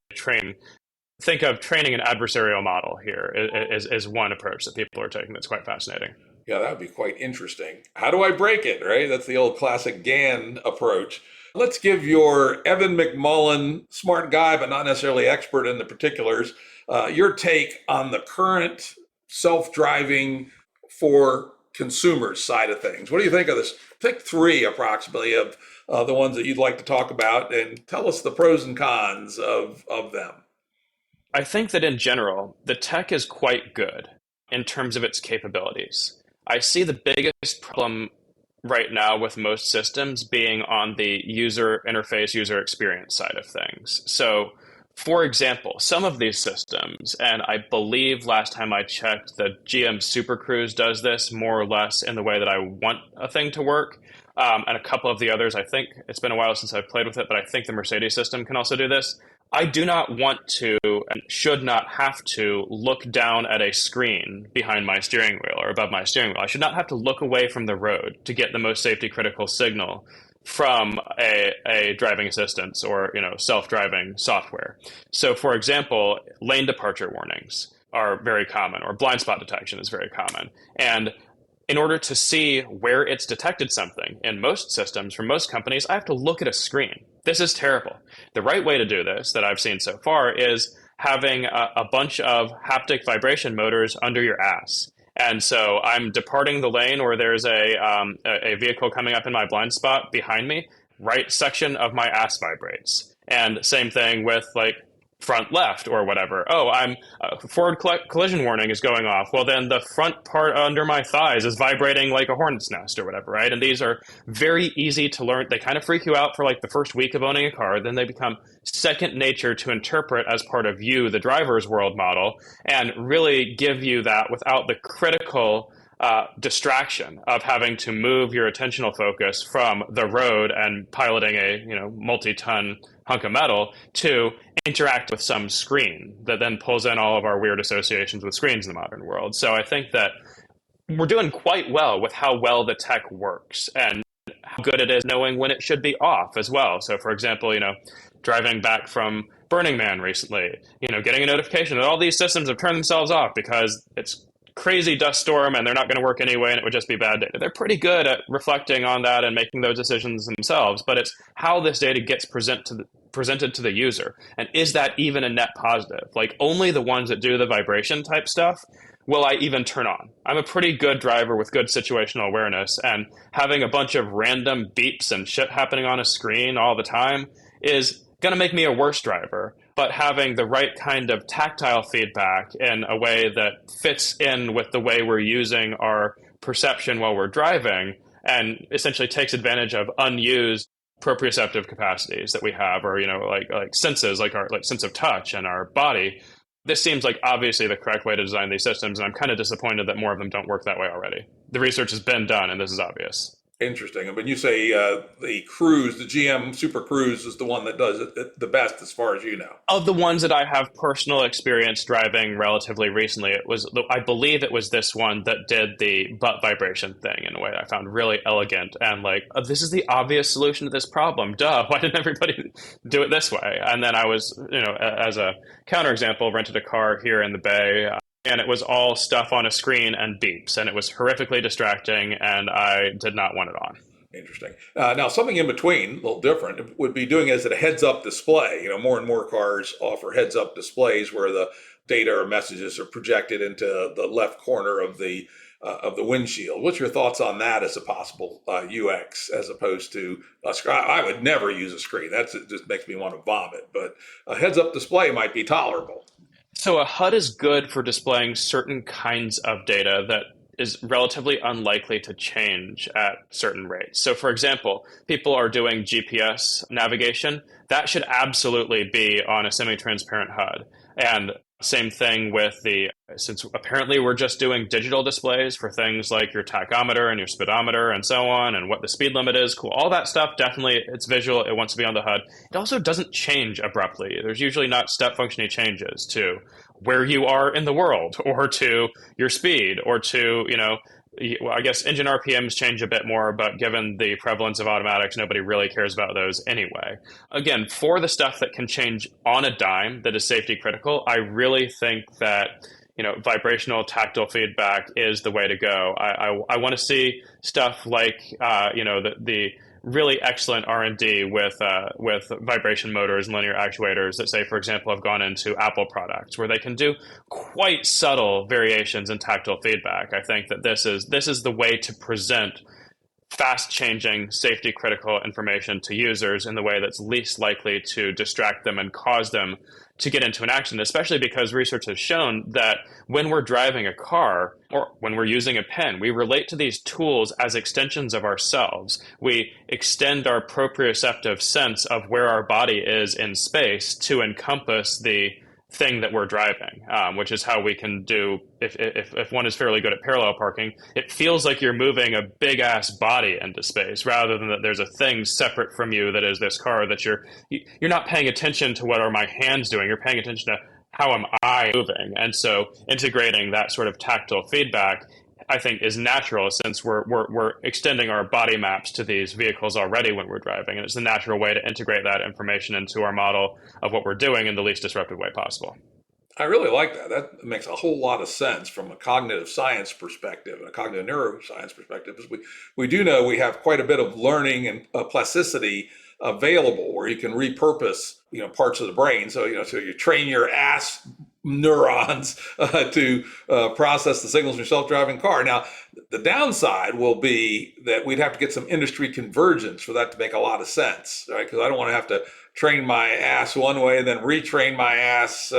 S2: think of training an adversarial model here is one approach that people are taking that's quite fascinating.
S1: Yeah, that would be quite interesting. How do I break it, right? That's the old classic GAN approach. Let's give your Evan McMullen, smart guy, but not necessarily expert in the particulars, your take on the current self-driving for consumers side of things. What do you think of this? Pick three approximately of the ones that you'd like to talk about, and tell us the pros and cons of them.
S2: I think that in general, the tech is quite good in terms of its capabilities. I see the biggest problem right now with most systems being on the user interface, user experience side of things. So, for example, some of these systems, and I believe last time I checked, the GM Super Cruise does this more or less in the way that I want a thing to work. And a couple of the others, I think it's been a while since I've played with it, but I think the Mercedes system can also do this. I do not want to and should not have to look down at a screen behind my steering wheel or above my steering wheel. I should not have to look away from the road to get the most safety critical signal from a driving assistance or self-driving software. So, for example, lane departure warnings are very common, or blind spot detection is very common. And in order to see where it's detected something in most systems from most companies, I have to look at a screen. This is terrible. The right way to do this that I've seen so far is having a bunch of haptic vibration motors under your ass. And so I'm departing the lane, or there's a vehicle coming up in my blind spot behind me, right section of my ass vibrates. And same thing with front left or whatever. Oh, I'm forward collision warning is going off. Well, then the front part under my thighs is vibrating like a hornet's nest or whatever, right? And these are very easy to learn. They kind of freak you out for the first week of owning a car. Then they become second nature to interpret as part of you, the driver's world model, and really give you that without the critical distraction of having to move your attentional focus from the road and piloting a multi-ton hunk of metal to interact with some screen that then pulls in all of our weird associations with screens in the modern world. So I think that we're doing quite well with how well the tech works and how good it is knowing when it should be off as well. So for example, driving back from Burning Man recently, getting a notification that all these systems have turned themselves off because it's crazy dust storm and they're not going to work anyway and it would just be bad data. They're pretty good at reflecting on that and making those decisions themselves, but it's how this data gets presented to the user. And is that even a net positive? Only the ones that do the vibration type stuff will I even turn on. I'm a pretty good driver with good situational awareness, and having a bunch of random beeps and shit happening on a screen all the time is going to make me a worse driver. But having the right kind of tactile feedback in a way that fits in with the way we're using our perception while we're driving and essentially takes advantage of unused proprioceptive capacities that we have, or like senses, like our sense of touch and our body. This seems like obviously the correct way to design these systems, and I'm kind of disappointed that more of them don't work that way already. The research has been done, and this is obvious.
S1: Interesting. And when you say the Cruise, the GM Super Cruise is the one that does it the best, as far as you know.
S2: Of the ones that I have personal experience driving relatively recently, I believe it was this one that did the butt vibration thing in a way that I found really elegant and like, oh, this is the obvious solution to this problem. Duh, why didn't everybody do it this way? And then I was, as a counterexample, rented a car here in the Bay. And it was all stuff on a screen and beeps, and it was horrifically distracting, and I did not want it on.
S1: Interesting. Now, something in between, a little different, would be doing as a heads-up display. More and more cars offer heads-up displays where the data or messages are projected into the left corner of the windshield. What's your thoughts on that as a possible UX as opposed to a screen? I would never use a screen. It just makes me want to vomit. But a heads-up display might be tolerable.
S2: So a HUD is good for displaying certain kinds of data that is relatively unlikely to change at certain rates. So for example, people are doing GPS navigation. That should absolutely be on a semi-transparent HUD. And same thing with since apparently we're just doing digital displays for things like your tachometer and your speedometer and so on, and what the speed limit is, cool. All that stuff, definitely it's visual, it wants to be on the HUD. It also doesn't change abruptly. There's usually not step functioning changes to where you are in the world, or to your speed, or to, well, I guess engine RPMs change a bit more, but given the prevalence of automatics, nobody really cares about those anyway. Again, for the stuff that can change on a dime that is safety critical, I really think that vibrational tactile feedback is the way to go. I want to see stuff like the really excellent R&D with vibration motors and linear actuators that, say, for example, have gone into Apple products where they can do quite subtle variations in tactile feedback. I think that this is the way to present fast-changing, safety-critical information to users in the way that's least likely to distract them and cause them to get into an action, especially because research has shown that when we're driving a car or when we're using a pen, we relate to these tools as extensions of ourselves. We extend our proprioceptive sense of where our body is in space to encompass the thing that we're driving, which is how we can do, if one is fairly good at parallel parking, it feels like you're moving a big ass body into space rather than that there's a thing separate from you that is this car that you're not paying attention to what are my hands doing, you're paying attention to how am I moving. And so integrating that sort of tactile feedback, I think, is natural since we're extending our body maps to these vehicles already when we're driving. And it's the natural way to integrate that information into our model of what we're doing in the least disruptive way possible.
S1: I really like that. That makes a whole lot of sense from a cognitive science perspective and a cognitive neuroscience perspective. Because we do know we have quite a bit of learning and plasticity available where you can repurpose parts of the brain. So so you train your ass neurons to process the signals in your self-driving car. Now, the downside will be that we'd have to get some industry convergence for that to make a lot of sense, right? Because I don't want to have to train my ass one way and then retrain my ass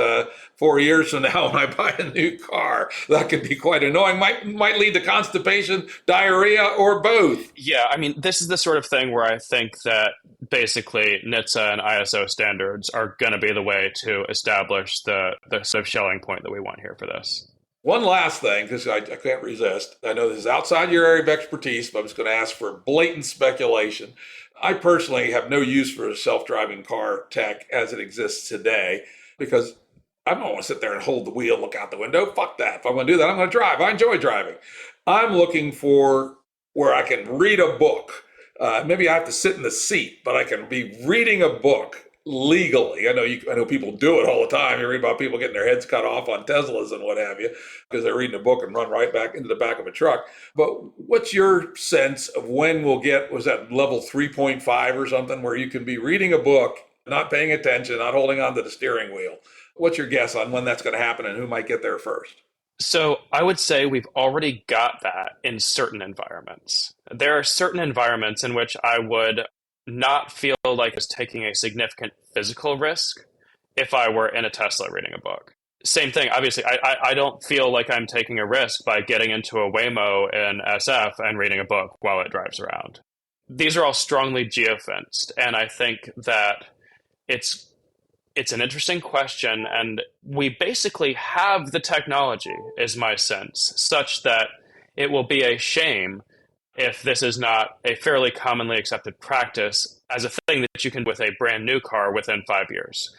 S1: 4 years from now when I buy a new car. That could be quite annoying. Might lead to constipation, diarrhea, or both.
S2: Yeah, I mean, this is the sort of thing where I think that basically NHTSA and ISO standards are going to be the way to establish the sort of Schelling point that we want here for this.
S1: One last thing, because I can't resist. I know this is outside your area of expertise, but I'm just going to ask for blatant speculation. I personally have no use for a self-driving car tech as it exists today because I don't want to sit there and hold the wheel, look out the window. Fuck that. If I'm going to do that, I'm going to drive. I enjoy driving. I'm looking for where I can read a book. Maybe I have to sit in the seat, but I can be reading a book legally. I know people do it all the time. You read about people getting their heads cut off on Teslas and what have you because they're reading a book and run right back into the back of a truck. But what's your sense of when we'll get, was that level 3.5 or something, where you can be reading a book, not paying attention, not holding on to the steering wheel? What's your guess on when that's going to happen and who might get there first?
S2: So I would say we've already got that in certain environments. There are certain environments in which I would not feel like I was taking a significant physical risk if I were in a Tesla reading a book. Same thing, obviously, I don't feel like I'm taking a risk by getting into a Waymo in SF and reading a book while it drives around. These are all strongly geofenced, and I think that it's an interesting question, and we basically have the technology, is my sense, such that it will be a shame if this is not a fairly commonly accepted practice as a thing that you can with a brand new car within 5 years.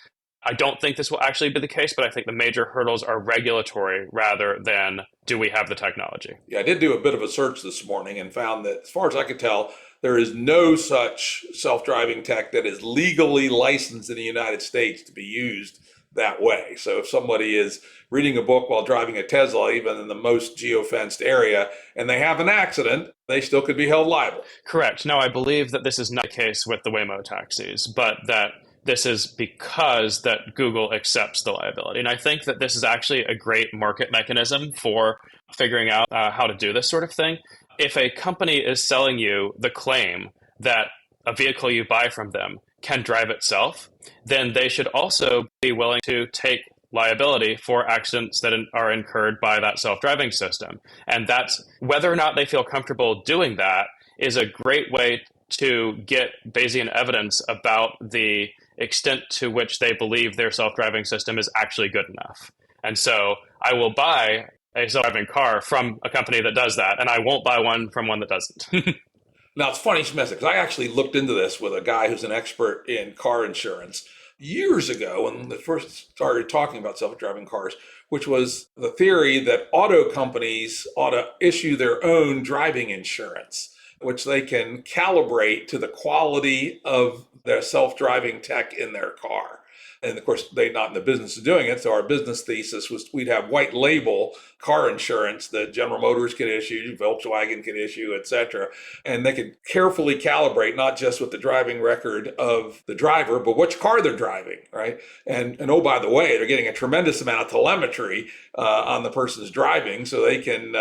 S2: I don't think this will actually be the case, but I think the major hurdles are regulatory rather than do we have the technology.
S1: Yeah, I did do a bit of a search this morning and found that, as far as I could tell, there is no such self-driving tech that is legally licensed in the United States to be used that way. So if somebody is reading a book while driving a Tesla, even in the most geofenced area, and they have an accident, they still could be held liable.
S2: Correct. No, I believe that this is not the case with the Waymo taxis, but that this is because that Google accepts the liability. And I think that this is actually a great market mechanism for figuring out how to do this sort of thing. If a company is selling you the claim that a vehicle you buy from them can drive itself, then they should also be willing to take liability for accidents that are incurred by that self-driving system. And that's whether or not they feel comfortable doing that is a great way to get Bayesian evidence about the extent to which they believe their self-driving system is actually good enough. And so I will buy a self-driving car from a company that does that, and I won't buy one from one that doesn't.
S1: Now, it's funny, because I actually looked into this with a guy who's an expert in car insurance years ago when they first started talking about self-driving cars, which was the theory that auto companies ought to issue their own driving insurance, which they can calibrate to the quality of their self-driving tech in their car. And of course, they're not in the business of doing it. So our business thesis was we'd have white label car insurance that General Motors could issue, Volkswagen could issue, et cetera. And they could carefully calibrate, not just with the driving record of the driver, but which car they're driving, right? And oh, by the way, they're getting a tremendous amount of telemetry on the person's driving, so they can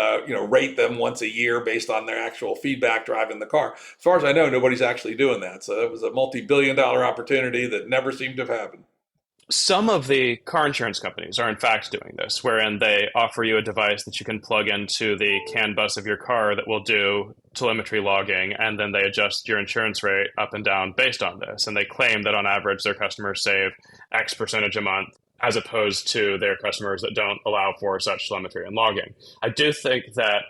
S1: rate them once a year based on their actual feedback driving the car. As far as I know, nobody's actually doing that. So it was a multi-billion-dollar opportunity that never seemed to have happened.
S2: Some of the car insurance companies are in fact doing this, wherein they offer you a device that you can plug into the CAN bus of your car that will do telemetry logging, and then they adjust your insurance rate up and down based on this. And they claim that on average their customers save X percentage a month, as opposed to their customers that don't allow for such telemetry and logging. I do think that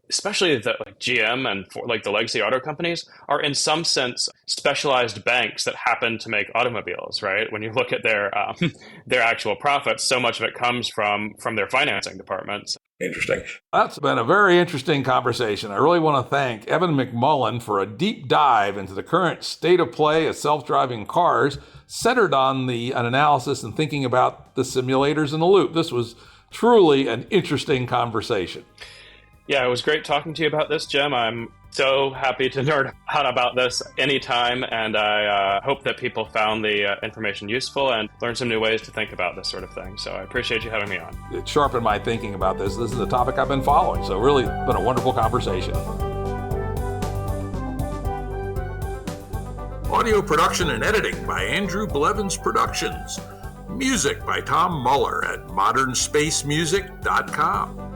S2: especially the GM and the legacy auto companies are in some sense specialized banks that happen to make automobiles, right? When you look at their actual profits, so much of it comes from their financing departments.
S1: Interesting. That's been a very interesting conversation. I really want to thank Evan McMullen for a deep dive into the current state of play of self-driving cars, centered on an analysis and thinking about the simulators in the loop. This was truly an interesting conversation.
S2: Yeah, it was great talking to you about this, Jim. I'm so happy to nerd out about this anytime, and I hope that people found the information useful and learned some new ways to think about this sort of thing. So I appreciate you having me on.
S1: It sharpened my thinking about this. This is a topic I've been following, so really been a wonderful conversation. Audio production and editing by Andrew Blevins Productions. Music by Tom Muller at modernspacemusic.com.